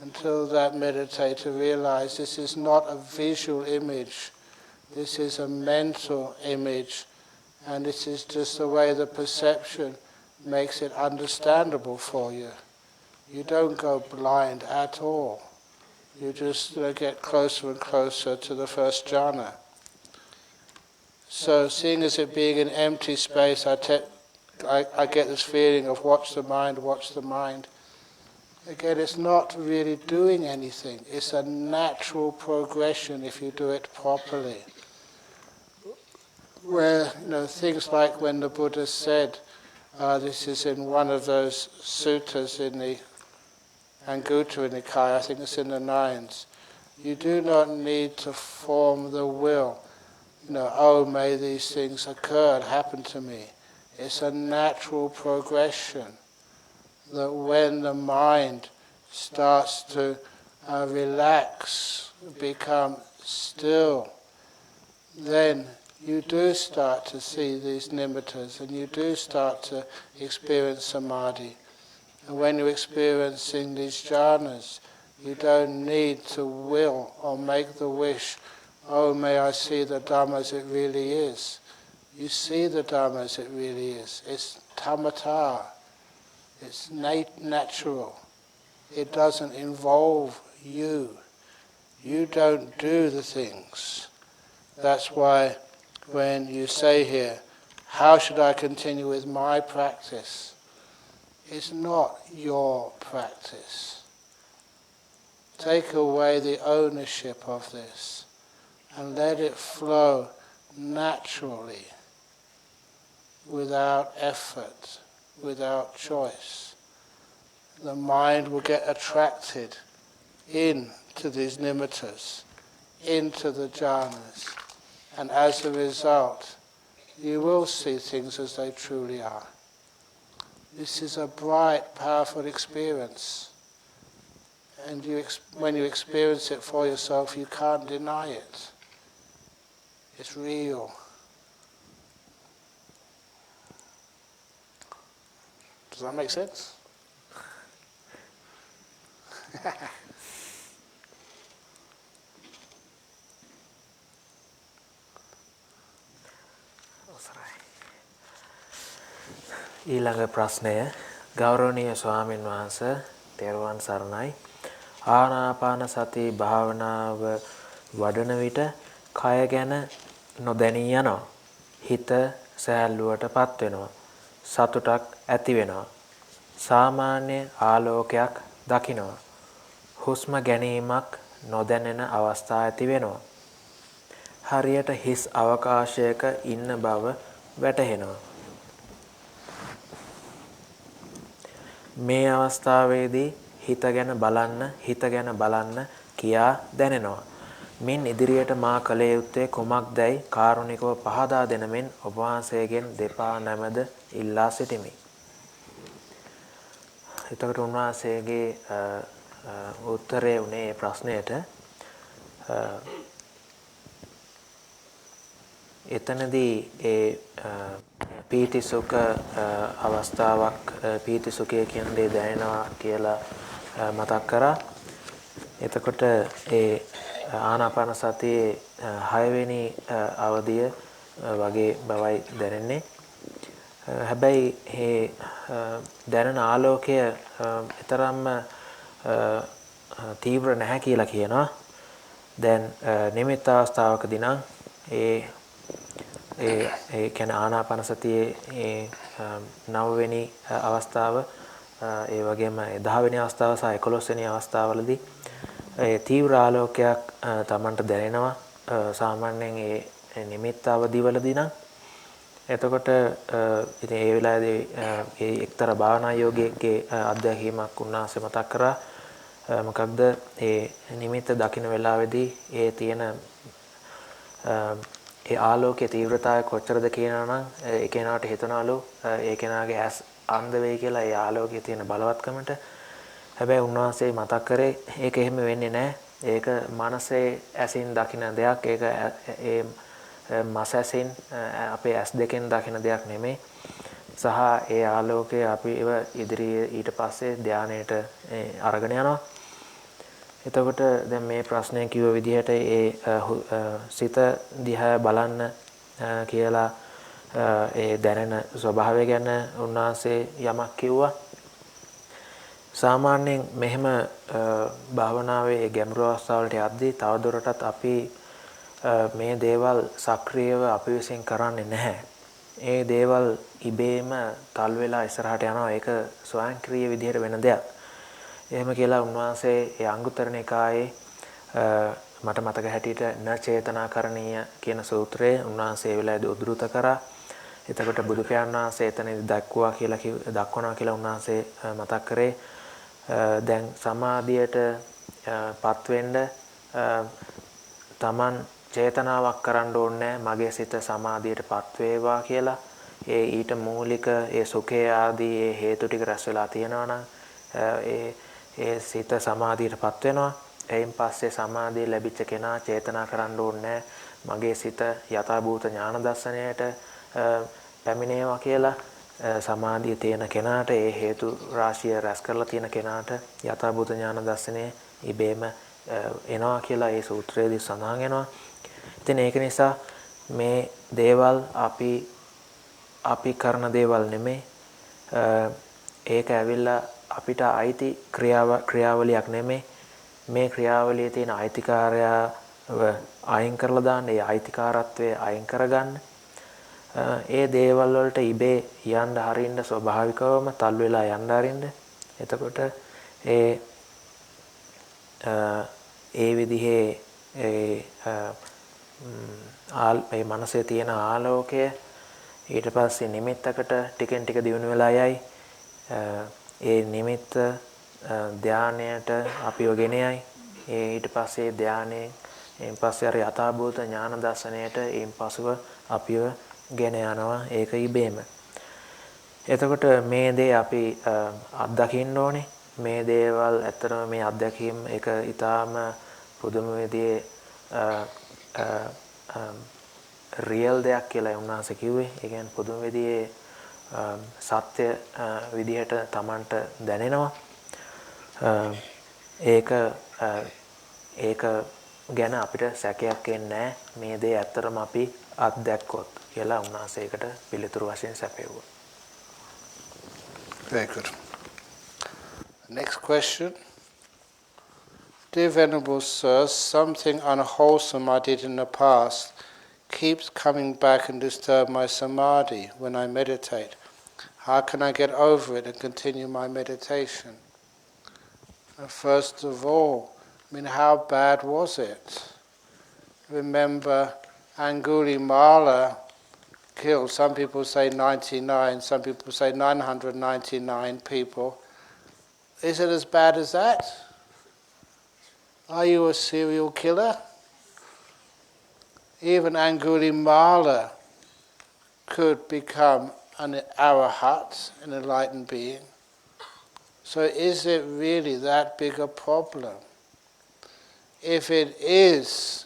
Until that meditator realized this is not a visual image, this is a mental image, and this is just the way the perception makes it understandable for you. You don't go blind at all. You just get closer and closer to the first jhana. So seeing as it being an empty space, I get this feeling of watch the mind, watch the mind. Again, it's not really doing anything. It's a natural progression if you do it properly. Where, things like when the Buddha said, this is in one of those suttas in the Anguttara Nikaya, I think it's in the 9s, you do not need to form the will. Oh, may these things occur and happen to me. It's a natural progression that when the mind starts to relax, become still, then you do start to see these nimittas and you do start to experience samadhi. And when you're experiencing these jhanas, you don't need to will or make the wish, oh, may I see the Dhamma as it really is. You see the Dhamma as it really is. It's tamatā. It's natural. It doesn't involve you. You don't do the things. That's why when you say here, how should I continue with my practice? It's not your practice. Take away the ownership of this and let it flow naturally, without effort, without choice. The mind will get attracted into these nimittas, into the jhanas, and as a result, you will see things as they truly are. This is a bright, powerful experience. And when you experience it for yourself, you can't deny it. It's real. Does that make sense? ඊළඟ ප්‍රශ්නය ගෞරවනීය ස්වාමින් වහන්සේ තෙරුවන් සරණයි. ආනාපාන සති භාවනාව වඩන විට කය ගැන නොදැනී යනවා. හිත සෑල්ලුවටපත් වෙනවා. සතුටක් ඇති වෙනවා. සාමාන්‍ය ආලෝකයක් දකිනවා. හුස්ම ගැනීමක් නොදැනෙන අවස්ථා ඇති වෙනවා. හරියට හිස් අවකාශයක ඉන්න බව වැටහෙනවා. මේ අවස්ථාවේදී හිත ගැන බලන්න කියා දැනෙනවා. මින් ඉදිරියට මා කළ යුත්තේ කුමක්දයි කාරුණිකව පහදා දෙනමින් ඔබ වහන්සේගෙන් දෙපා නැමද ඉල්ලා සිටිමි. එතකොට උන්වහන්සේගේ උත්තරේ උනේ ප්‍රශ්නයට එතනදී ඒ පීති සුඛ අවස්ථාවක් පීති සුඛය කියන්නේ දැනෙනවා කියලා මතක් කරා. එතකොට ඒ ආනාපාන සතියේ 6 වෙනි අවධිය වගේ බවයි දැනෙන්නේ. හැබැයි මේ දැනෙන ආලෝකය ඊතරම්ම තීව්‍ර නැහැ කියලා කියනවා. දැන් නිමිත්ත අවස්ථාවකදී නම් ඒ කියන්නේ ආනාපාන සතියේ 9 වෙනි අවස්ථාව ඒ වගේම 10 වෙනි අවස්ථාව සහ 11 වෙනි අවස්ථාවවලදී ඒ තීව්‍ර ආලෝකයක් Tamanට දැනෙනවා. සාමාන්‍යයෙන් ඒ නිමිත්ත අවදිවලදී නම් එතකොට ඉතින් ඒ වෙලාවේදී ඒ එක්තරා භාවනා යෝගියෙක්ගේ අත්දැකීමක් උන්වහන්සේ මතක් කරා. මොකක්ද ඒ නිමිත්ත දකින්න වෙලාවේදී ඒ තියෙන ඒ ආලෝකයේ තීව්‍රතාවය කොච්චරද කියනවා නම් ඒ කෙනාට හිතනවලු ඒ කෙනාගේ ඇස් අන්ධ වෙයි කියලා ඒ ආලෝකයේ තියෙන බලවත්කමට. හැබැයි උන්වහන්සේ මතක් කරේ ඒක එහෙම වෙන්නේ නැහැ. ඒක මනසේ ඇසින් දකින දෙයක්. ඒක ඒ මස ඇසින් අපේ ඇස් දෙකෙන් දකින දෙයක් නෙමෙයි. සහ ඒ ආලෝකය අපිව ඉදිරියේ ඊට පස්සේ ධානයට අරගෙන යනවා. එතකොට දැන් මේ ප්‍රශ්නය කිව්ව විදිහට ඒ සිත දිහා බලන්න කියලා ඒ දැනෙන ස්වභාවය ගැන උන්වහන්සේ යමක් කිව්වා. සාමාන්‍යයෙන් මෙහෙම භාවනාවේ ගැඹුරු අවස්ථාවලට යද්දී තවදුරටත් අපි මේ දේවල් සක්‍රියව අපි විසින් කරන්නේ නැහැ. ඒ දේවල් ඉබේම තල් වෙලා ඉස්සරහට යනවා. ඒක ස්වයංක්‍රීය විදිහට වෙන දෙයක්. එහෙම කියලා උන්වහන්සේ ඒ අංගුත්තර නිකායේ මට මතක හැටියට න චේතනාකරණීය කියන සූත්‍රයේ උන්වහන්සේ ඒ වෙලාවේදී උද්දෘත කරා. එතකොට බුදු පියාණන් වහන්සේ එතනදී දක්වනවා කියලා උන්වහන්සේ මතක් කරේ. දැන් සමාධියට පත් වෙන්න Taman චේතනාවක් කරන්න ඕනේ මගේ සිත සමාධියටපත් වේවා කියලා. ඒ ඊට මූලික ඒ සුඛය ආදී ඒ හේතු ටික රැස් වෙලා තියෙනවා නම් ඒ සිත සමාධියටපත් වෙනවා. එයින් පස්සේ සමාධිය ලැබිච්ච කෙනා චේතනා කරන්න ඕනේ මගේ සිත යථාභූත ඥාන දර්ශනයට පැමිණේවා කියලා. සමාධිය තියෙන කෙනාට ඒ හේතු රාශිය රැස් කරලා තියෙන කෙනාට යථාභූත ඥාන දර්ශනය ඉබේම එනවා කියලා ඒ සූත්‍රයේදී සඳහන් වෙනවා. ඉතින් ඒක නිසා මේ දේවල් අපි කරන දේවල් නෙමෙයි. ඒක ඇවිල්ලා අපිට අයිති ක්‍රියාවලියක් නෙමෙයි. මේ ක්‍රියාවලියේ තියෙන අයිතිකාරයව අයින් කරලා දාන්න, ඒ අයිතිකාරත්වය අයින් කරගන්න. ඒ දේවල් වලට ඉබේ යන්න හරින්න ස්වභාවිකවම තල් වෙලා යන්න හරින්න. එතකොට ඒ විදිහේ මේ මනසේ තියෙන ආලෝකය ඊට පස්සේ නිමිත්තකට ටිකෙන් ටික දියුණු වෙලා යයි. ඒ නිමිත්ත ධානයට අපිව ගෙන යයි. ඊට පස්සේ ධානයෙන් ඊට පස්සේ අර යථාභූත ඥාන දර්ශනයට ඊන් පසුව අපිව ගෙන යනවා. ඒක ඉබේම. එතකොට මේ දේ අපි අත්දකින්න ඕනේ. මේ දේවල් ඇත්තටම මේ අත්දැකීම් ඒක ඊටාම පුදුම විදිහේ රියල් දෙයක් කියලා උන්වහන්සේ කිව්වේ. ඒ කියන්නේ පුදුම විදිහේ සත්‍ය විදිහට Tamanට දැනෙනවා. ඒක ගැන අපිට සැකයක් එන්නේ මේ දේ ඇත්තටම අපි අත්දැක්කොත් කියලා උන්වහන්සේකට පිළිතුරු වශයෙන් සැපෙවුවා. Very good. Next question. Dear Venerable Sir, something unwholesome I did in the past keeps coming back and disturb my samadhi when I meditate. How can I get over it and continue my meditation? First of all, how bad was it? Remember, Angulimala killed, some people say 99, some people say 999 people. Is it as bad as that? Are you a serial killer? Even Angulimala could become an arahat, an enlightened being. So is it really that big a problem? If it is,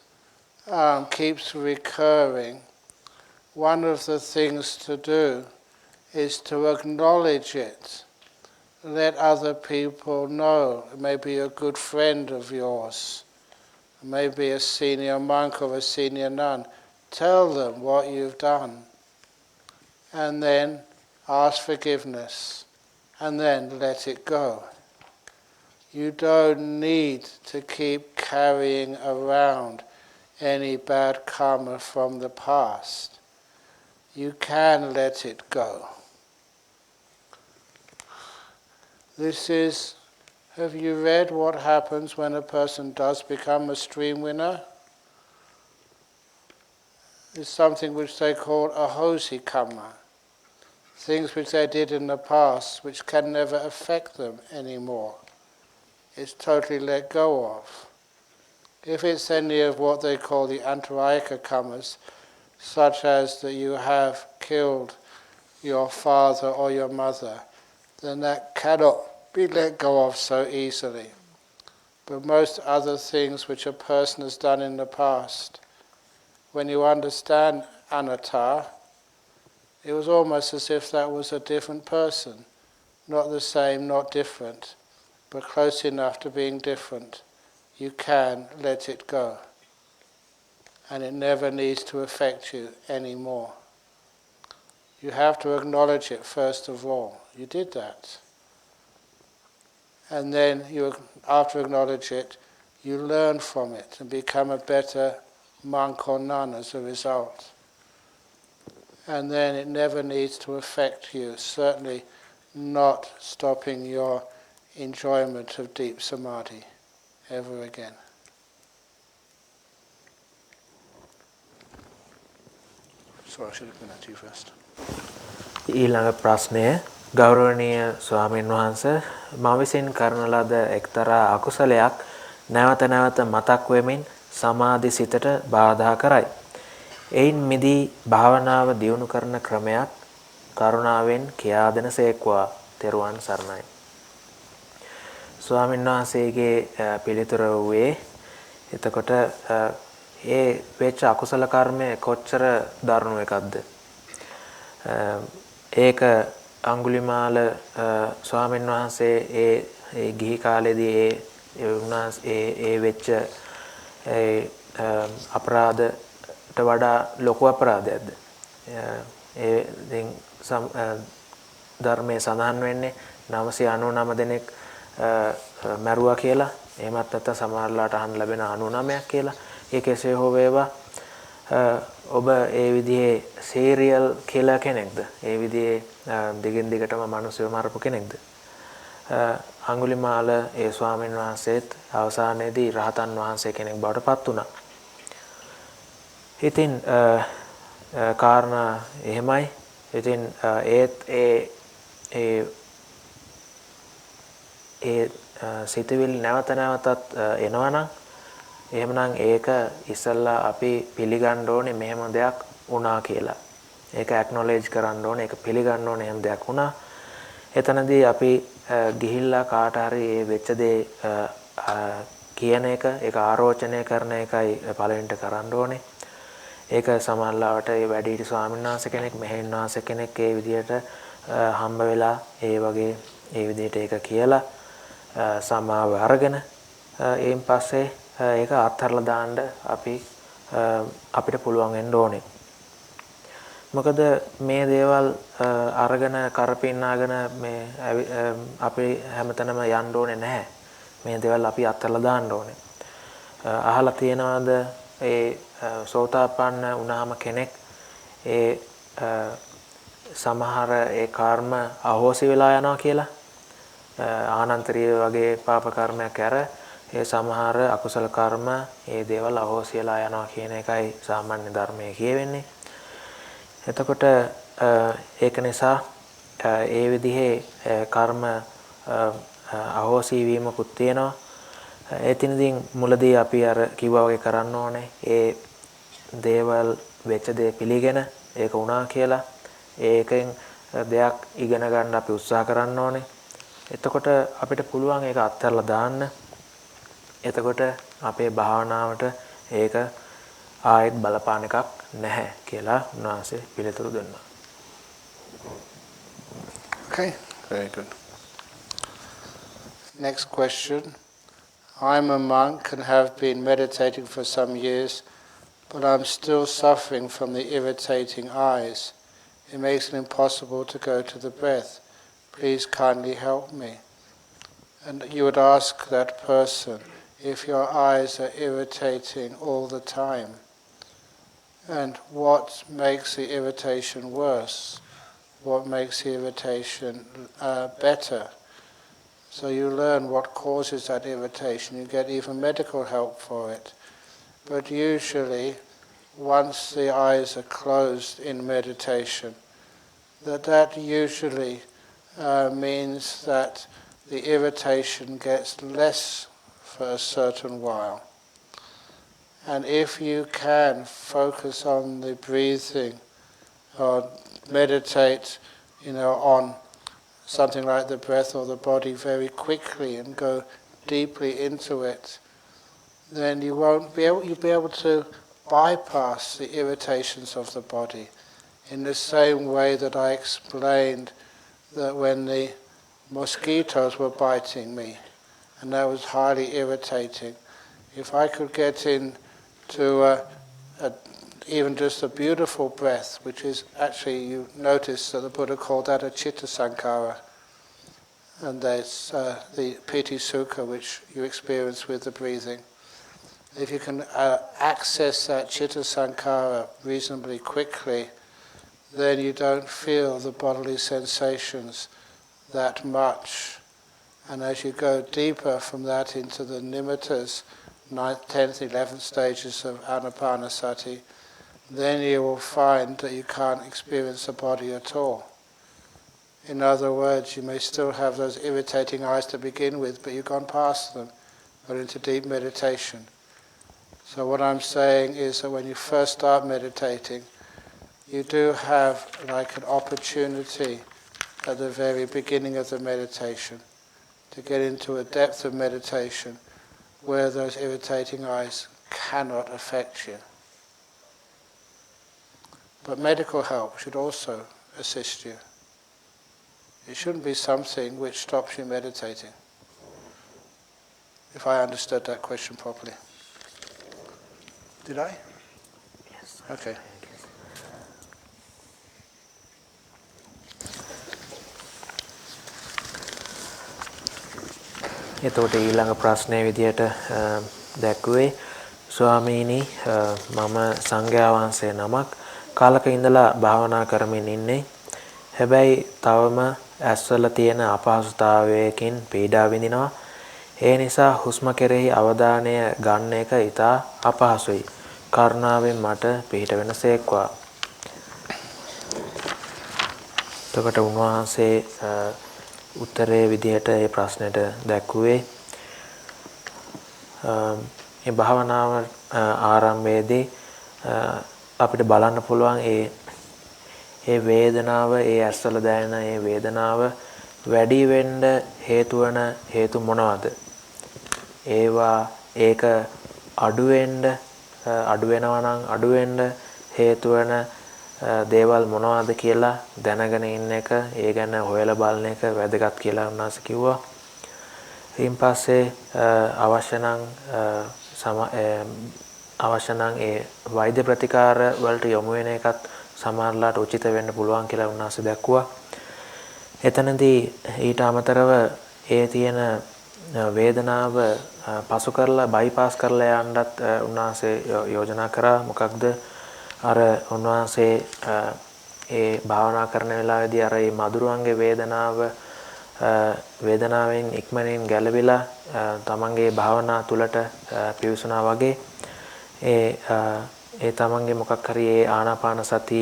keeps recurring, one of the things to do is to acknowledge it. Let other people know. It may be a good friend of yours, maybe a senior monk or a senior nun. Tell them what you've done. And then ask forgiveness. And then let it go. You don't need to keep carrying around any bad karma from the past. You can let it go. This is, have you read what happens when a person does become a stream winner? It's something which they call ahosi karma. Things which they did in the past which can never affect them anymore. It's totally let go of. If it's any of what they call the antarayika karmas, such as that you have killed your father or your mother, then that cannot be let go of so easily. But most other things which a person has done in the past, when you understand anatta, it was almost as if that was a different person. Not the same, not different, but close enough to being different. You can let it go. And it never needs to affect you anymore. You have to acknowledge it first of all. You did that. And then, after acknowledge it, you learn from it and become a better monk or nun as a result. And then it never needs to affect you, certainly not stopping your enjoyment of deep samadhi ever again. Sorry, I should have been at you first. ඊළඟ ප්‍රශ්නය ගෞරවනීය ස්වාමීන් වහන්සේ මා විසින් කරන ලද එක්තරා අකුසලයක් නැවත නැවත මතක් වෙමින් සමාධි සිතට බාධා කරයි. එයින් මිදී භාවනාව දියුණු කරන ක්‍රමයක් කරුණාවෙන් කියා දෙනසේක්වා. තෙරුවන් සරණයි. ස්වාමීන් වහන්සේගේ පිළිතුර වූයේ එතකොට ඒ වෙච්ච අකුසල කර්මය කොච්චර දරුණු එකක්ද? ඒක අඟුලිමාල ස්වාමීන් වහන්සේ ඒ ගිහි කාලේදී ඒ වෙච්ච අපරාධට වඩා ලොකු අපරාධයක්ද? ඒ ධර්මයේ සඳහන් වෙන්නේ 999 දෙනෙක් මැරුවා කියලා. එහෙමත් නැත්නම් සමහරලාට අහන්න ලැබෙන 99ක් කියලා. ඒ කෙසේ හෝ වේවා ඔබ ඒ විදිහේ සීරියල් කිලර් කෙනෙක්ද? ඒ විදිහේ දිගින් දිගටම මිනිස්සු මරපු කෙනෙක්ද? අඟුලිමාල ඒ ස්වාමීන් වහන්සේත් අවසානයේදී රහතන් වහන්සේ කෙනෙක් බවට පත් වුණා. ඉතින් කාරණා එහෙමයි. ඉතින් ඒ සිතවිලි නැවත නැවතත් එනවනම් එහෙමනම් ඒක ඉස්සල්ලා අපි පිළිගන්න ඕනේ මෙහෙම දෙයක් වුණා කියලා. ඒක ඇක්නොලෙජ් කරන්න ඕනේ, ඒක පිළිගන්න ඕනේ එහෙම දෙයක් වුණා. එතනදී අපි ගිහිල්ලා කාට හරි මේ වෙච්ච දේ කියන එක, ඒක ආරෝචනය කරන එකයි පළවෙනිට කරන්න ඕනේ. ඒක සමහරවිට ඒ වැඩිහිටි ස්වාමීන් වහන්සේ කෙනෙක්, මෙහෙන් වහන්සේ කෙනෙක් ඒ විදිහට හම්බ වෙලා ඒ වගේ ඒ විදිහට ඒක කියලා සමාව අරගෙන එයින් පස්සේ ඒක අත්හැරලා දාන්න අපිට පුළුවන් වෙන්න ඕනේ. මොකද මේ දේවල් අරගෙන කරපින්නාගෙන මේ අපි හැමතැනම යන්න ඕනේ නැහැ. මේ දේවල් අපි අත්හැරලා දාන්න ඕනේ. අහලා තියෙනවද ඒ සෝතාපන්න වුණාම කෙනෙක් ඒ සමහර ඒ කර්ම අහෝසි වෙලා යනවා කියලා? ආනන්තරීය වගේ පාප කර්මයක් ඇර ඒ සමහර අකුසල කර්ම ඒ දේවල් අහෝසි වෙලා යනවා කියන එකයි සාමාන්‍ය ධර්මයේ කියවෙන්නේ. එතකොට ඒක නිසා ඒ විදිහේ කර්ම අහෝසි වීමකුත් තියෙනවා. ඒතිනදී මුලදී අපි අර කිව්වා වගේ කරන්න ඕනේ. ඒ දේවල් වෙච්ච දේ පිළිගෙන ඒක වුණා කියලා ඒකෙන් දෙයක් ඉගෙන ගන්න අපි උත්සාහ කරන්න ඕනේ. එතකොට අපිට පුළුවන් ඒක අත්හැරලා දාන්න. එතකොට අපේ භාවනාවට ඒක ආයෙත් බලපාන එකක් නැහැ කියලා උන්වහන්සේ පිළිතුරු දුන්නා. Okay, very good. Next question. I'm a monk and have been meditating for some years, but I'm still suffering from the irritating eyes. It makes it impossible to go to the breath. Please kindly help me. And you would ask that person if your eyes are irritating all the time, and what makes the irritation worse, what makes the irritation better. So you learn what causes that irritation. You get even medical help for it. But usually, once the eyes are closed in meditation, that usually means that the irritation gets less for a certain while. And if you can focus on the breathing or meditate, on something like the breath or the body very quickly and go deeply into it, then you'll be able to bypass the irritations of the body in the same way that I explained that when the mosquitoes were biting me, and that was highly irritating. If I could get into even just a beautiful breath, which is actually, you notice that the Buddha called that a chitta sankhara, and there's the piti sukha which you experience with the breathing. If you can access that chitta sankhara reasonably quickly, then you don't feel the bodily sensations that much. And as you go deeper from that into the nimittas, 9th, 10th, 11th stages of anapanasati, then you will find that you can't experience the body at all. In other words, you may still have those irritating eyes to begin with, but you've gone past them, got into deep meditation. So what I'm saying is that when you first start meditating, you do have like an opportunity at the very beginning of the meditation to get into a depth of meditation where those irritating eyes cannot affect you. But medical help should also assist you. It shouldn't be something which stops you meditating. If I understood that question properly. Did I? Yes. Okay. එතකොට ඊළඟ ප්‍රශ්නය විදියට දැක්ුවේ ස්වාමීනි මම සංඝයා වහන්සේ නමක් කාලක ඉඳලා භාවනා කරමින් ඉන්නේ. හැබැයි තවම ඇස්වල තියෙන අපහසුතාවයකින් පීඩා විඳිනවා. ඒ නිසා හුස්ම කෙරෙහි අවධානය ගන්න එක ඉතා අපහසුයි. කරුණාවෙන් මට පිහිට වෙනසේක්වා. එතකොට උන්වහන්සේ උත්තරයේ විදිහට මේ ප්‍රශ්නෙට දැක්ුවේ මේ භාවනාව ආරම්භයේදී අපිට බලන්න පුළුවන් ඒ වේදනාව, ඒ ඇස්වල දැනෙන ඒ වේදනාව වැඩි වෙන්න හේතු වන හේතු මොනවාද? ඒවා ඒක අඩු වෙනවා නම් අඩු වෙන්න හේතු වෙන දේවල් මොනවාද කියලා දැනගෙන ඉන්න එක, ඒ ගැන හොයලා බලන එක වැදගත් කියලා උන්වහන්සේ කිව්වා. ඊට පස්සේ අවශ්‍ය නම් ඒ වෛද්‍ය ප්‍රතිකාර වලට යොමු වෙන එකත් සමහරලාට උචිත වෙන්න පුළුවන් කියලා උන්වහන්සේ දැක්ුවා. එතනදී ඊට අමතරව ඒ තියෙන වේදනාව පසු කරලා බයිපාස් කරලා යන්නත් උන්වහන්සේ යෝජනා කරා. මොකක්ද අර උන්වහන්සේ ඒ භාවනා කරන වෙලාවේදී අර මේ මధుරවන්ගේ වේදනාවෙන් ඉක්මනින් ගැලවිලා තමන්ගේ භාවනා තුලට පිවිසුනා වගේ ඒ තමන්ගේ මොකක් හරි ඒ ආනාපාන සති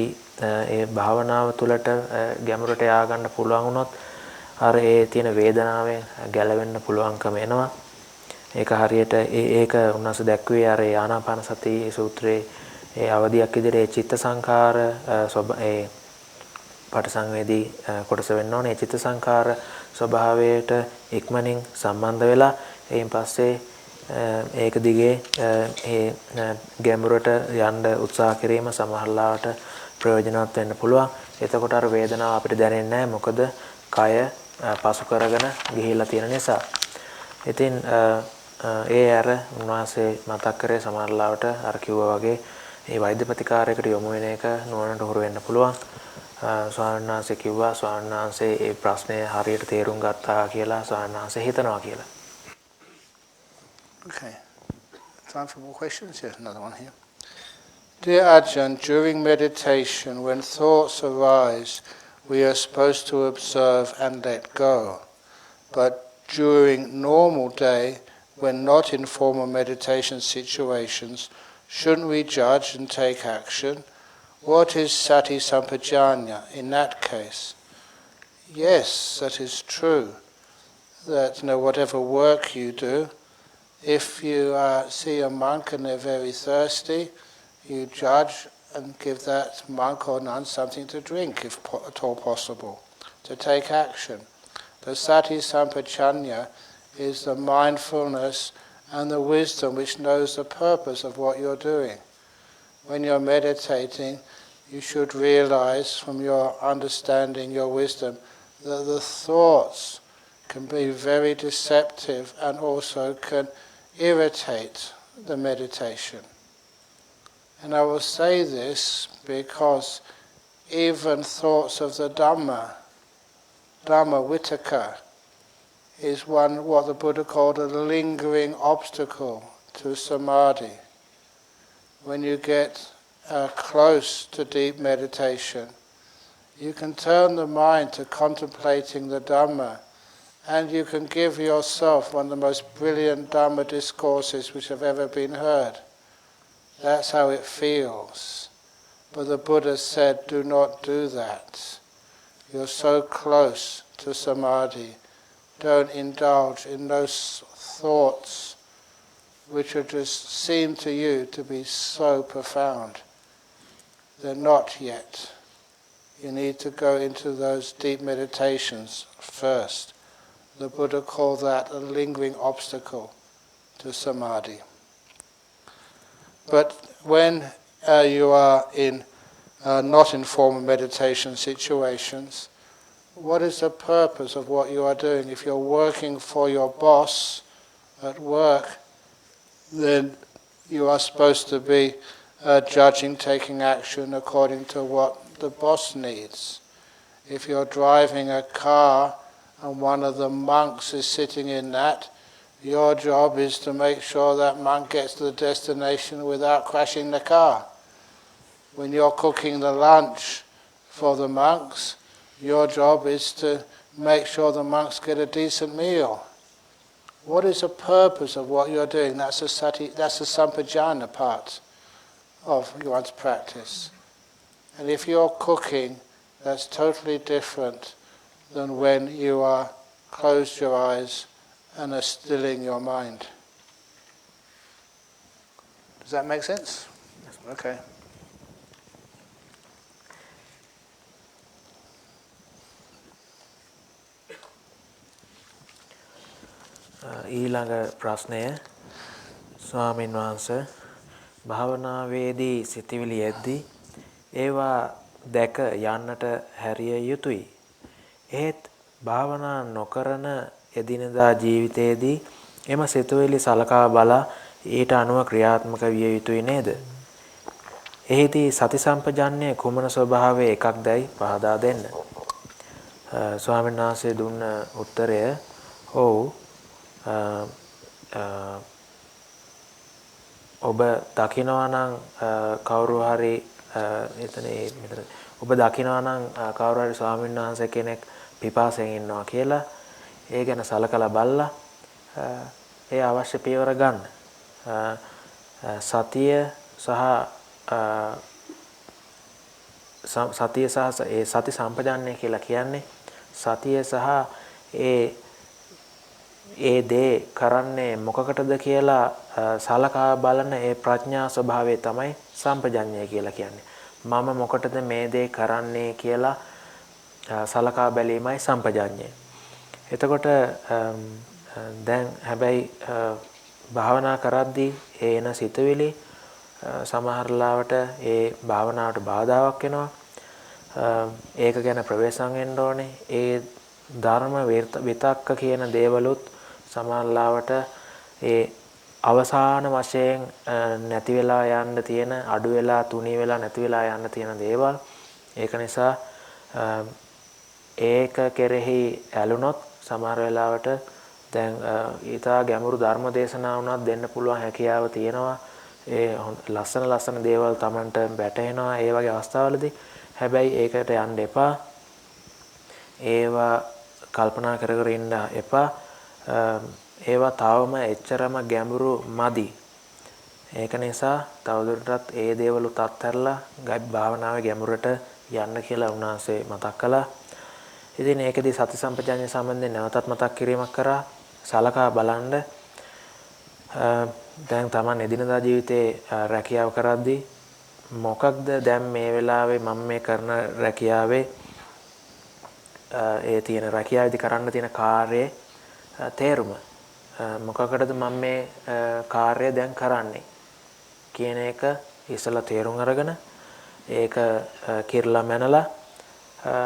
ඒ භාවනාව තුලට ගැඹුරට යා ගන්න පුළුවන් වුණොත් අර ඒ තියෙන වේදනාවෙන් ගැලවෙන්න පුළුවන්කම එනවා. ඒක හරියට ඒක උන්වහන්සේ දැක්ුවේ අර ආනාපාන සති සූත්‍රයේ ඒ අවධියක් ඉදිරියේ චිත්ත සංඛාර ඒ පටිසංවේදී කොටස වෙන්න ඕනේ. චිත්ත සංඛාර ස්වභාවයට ඉක්මනින් සම්බන්ධ වෙලා එයින් පස්සේ ඒක දිගේ ඒ ගැඹුරට යන්න උත්සාහ කිරීම සමහරලාට ප්‍රයෝජනවත් වෙන්න පුළුවන්. එතකොට අර වේදනාව අපිට දැනෙන්නේ නැහැ. මොකද කය පසු කරගෙන ගිහිල්ලා තියෙන නිසා. ඉතින් ඒ අර උන්වහන්සේ මතක් කරේ සමහරලාට අර කිව්වා වගේ මේ වෛද්‍ය ප්‍රතිකාරයකට යොමු වෙන එක නුවණට හුරු වෙන්න පුළුවන්. ස්වාමීන් වහන්සේ කිව්වා ස්වාමීන් වහන්සේ මේ ප්‍රශ්නේ හරියට තේරුම් ගත්තා කියලා ස්වාමීන් වහන්සේ හිතනවා කියලා. Okay. Time for more questions? Yes, another one here. Dear Ajahn, during meditation, when thoughts arise, we are supposed to observe and let go. But during normal day, when not in formal meditation situations, shouldn't we judge and take action? What is sati sampajanya in that case? Yes, that is true. That whatever work you do, if you see a monk and they're very thirsty, you judge and give that monk or nun something to drink, if at all possible, to take action. The sati sampajanya is the mindfulness and the wisdom which knows the purpose of what you're doing. When you're meditating, you should realize from your understanding, your wisdom, that the thoughts can be very deceptive and also can irritate the meditation. And I will say this because even thoughts of the Dhamma Vitaka, is what the Buddha called a lingering obstacle to samadhi. When you get close to deep meditation, you can turn the mind to contemplating the Dhamma, and you can give yourself one of the most brilliant Dhamma discourses which have ever been heard. That's how it feels. But the Buddha said, do not do that. You're so close to samadhi. Don't indulge in those thoughts which are just seem to you to be so profound. They're not yet. You need to go into those deep meditations first. The Buddha called that a lingering obstacle to samadhi. But when you are in not in formal meditation situations, what is the purpose of what you are doing? If you're working for your boss at work, then you are supposed to be judging, taking action according to what the boss needs. If you're driving a car and one of the monks is sitting in that, your job is to make sure that monk gets to the destination without crashing the car. When you're cooking the lunch for the monks, your job is to make sure the monks get a decent meal. What is the purpose of what you're doing? That's the sampajana part of one's practice. And if you're cooking, that's totally different than when you are closed your eyes and are stilling your mind. Does that make sense? Yes. Okay. ඊළඟ ප්‍රශ්නය ස්වාමීන් වහන්සේ භාවනාවේදී සිතවිලි එද්දී ඒවා දැක යන්නට හැරිය යුතුයි. එහෙත් භාවනා නොකරන එදිනදා ජීවිතයේදී එම සිතවිලි සලකා බලා ඊට අනුව ක්‍රියාත්මක විය යුතුයි නේද? එහිදී සති සම්පජාන්නේ කුමන ස්වභාවයේ එකක්දයි පහදා දෙන්න. ස්වාමීන් වහන්සේ දුන්න උත්තරය ඔව් ඔබ දකිනවා නම් කවුරු හරි මෙතන ඔබ දකිනවා නම් කවුරු හරි ස්වාමීන් වහන්සේ කෙනෙක් පිපාසයෙන් ඉන්නවා කියලා ඒ ගැන සලකලා බලලා ඒ අවශ්‍ය පියවර ගන්න. සතිය සහ ඒ සති සම්පජාන්නේ කියලා කියන්නේ සතිය සහ ඒ දේ කරන්නේ මොකකටද කියලා සලකා බලන ඒ ප්‍රඥා ස්වභාවය තමයි සම්පජඤ්ඤය කියලා කියන්නේ. මම මොකටද මේ දේ කරන්නේ කියලා සලකා බැලීමයි සම්පජඤ්ඤය. එතකොට දැන් හැබැයි භාවනා කරද්දී එන සිතුවිලි සමහර ලාවට ඒ භාවනාවට බාධාවක් වෙනවා. ඒක ගැන ප්‍රවේශම් වෙන්න ඕනේ. ඒ ධර්ම විතක්ක කියන දේවලුත් සමහර ලාවට ඒ අවසාන වශයෙන් නැති වෙලා යන්න තියෙන අඩු වෙලා තුනී වෙලා නැති වෙලා යන්න තියෙන දේවල්. ඒක නිසා ඒක කෙරෙහි ඇලුනොත් සමහර වෙලාවට දැන් ඊටා ගැඹුරු ධර්ම දේශනා වුණත් දෙන්න පුළුවන් හැකියාව තියෙනවා. ඒ ලස්සන දේවල් Tamanට වැටහෙනවා ඒ වගේ අවස්ථාවලදී. හැබැයි ඒකට යන්න එපා. ඒවා කල්පනා කර ඉන්න එපා. ඒවා තවම එච්චරම ගැඹුරු මදි. ඒක නිසා තවදුරටත් ඒ දේවලුත් අත්හැරලා භාවනාවේ ගැඹුරට යන්න කියලා උන්වහන්සේ මතක් කළා. ඉතින් ඒකදී සති සම්පජාඤ්ඤය සම්බන්ධයෙන් නැවතත් මතක් කිරීමක් කරා. සලකා බලන්න දැන් Taman එදිනදා ජීවිතේ රැකියාව කරද්දී මොකක්ද දැන් මේ වෙලාවේ මම මේ කරන රැකියාවේ ඒ තියෙන රැකියාවේදී කරන්න තියෙන කාර්යයේ තේරුම මොකකටද මම මේ කාර්යය දැන් කරන්නේ කියන එක ඉස්සලා තේරුම් අරගෙන ඒක කිරලා මැනලා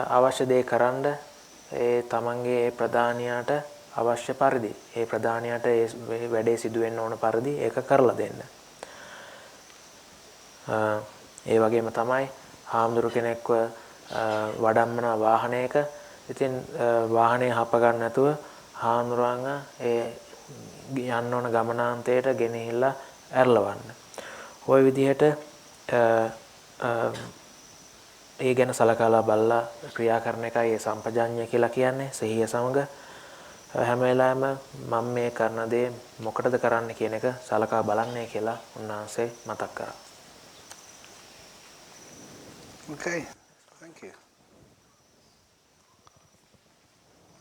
අවශ්‍ය දේ කරන්න ඒ තමන්ගේ ඒ ප්‍රධානියාට අවශ්‍ය පරිදි ඒ ප්‍රධානියාට ඒ වැඩේ සිදු වෙන්න ඕන පරිදි ඒක කරලා දෙන්න. ඒ වගේම තමයි හාමුදුරු කෙනෙක්ව වඩම්මන වාහනයක ඉතින් වාහනේ හප ගන්න නැතුව හාමුදුරන්ව ඒ යන්න ඕන ගමනාන්තයට ගෙනහිල්ලා ඇරලවන්න. ওই විදිහට ඒ ගැන සලකලා බලලා ක්‍රියා කරන එකයි ඒ සම්පජාඤ්ඤය කියලා කියන්නේ. සිහිය සමග හැම වෙලාවෙම මම මේ කරන දේ මොකටද කරන්නේ කියන එක සලකා බලන්නේ කියලා උන්වහන්සේ මතක් කරා. Okay, thank you.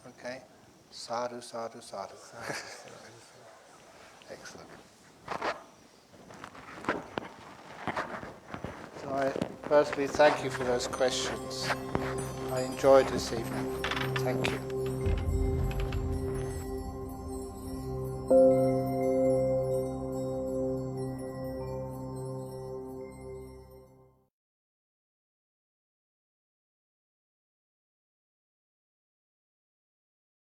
Okay, sadhu, sadhu, sadhu. Excellent. So I firstly thank you for those questions. I enjoyed this evening. Thank you.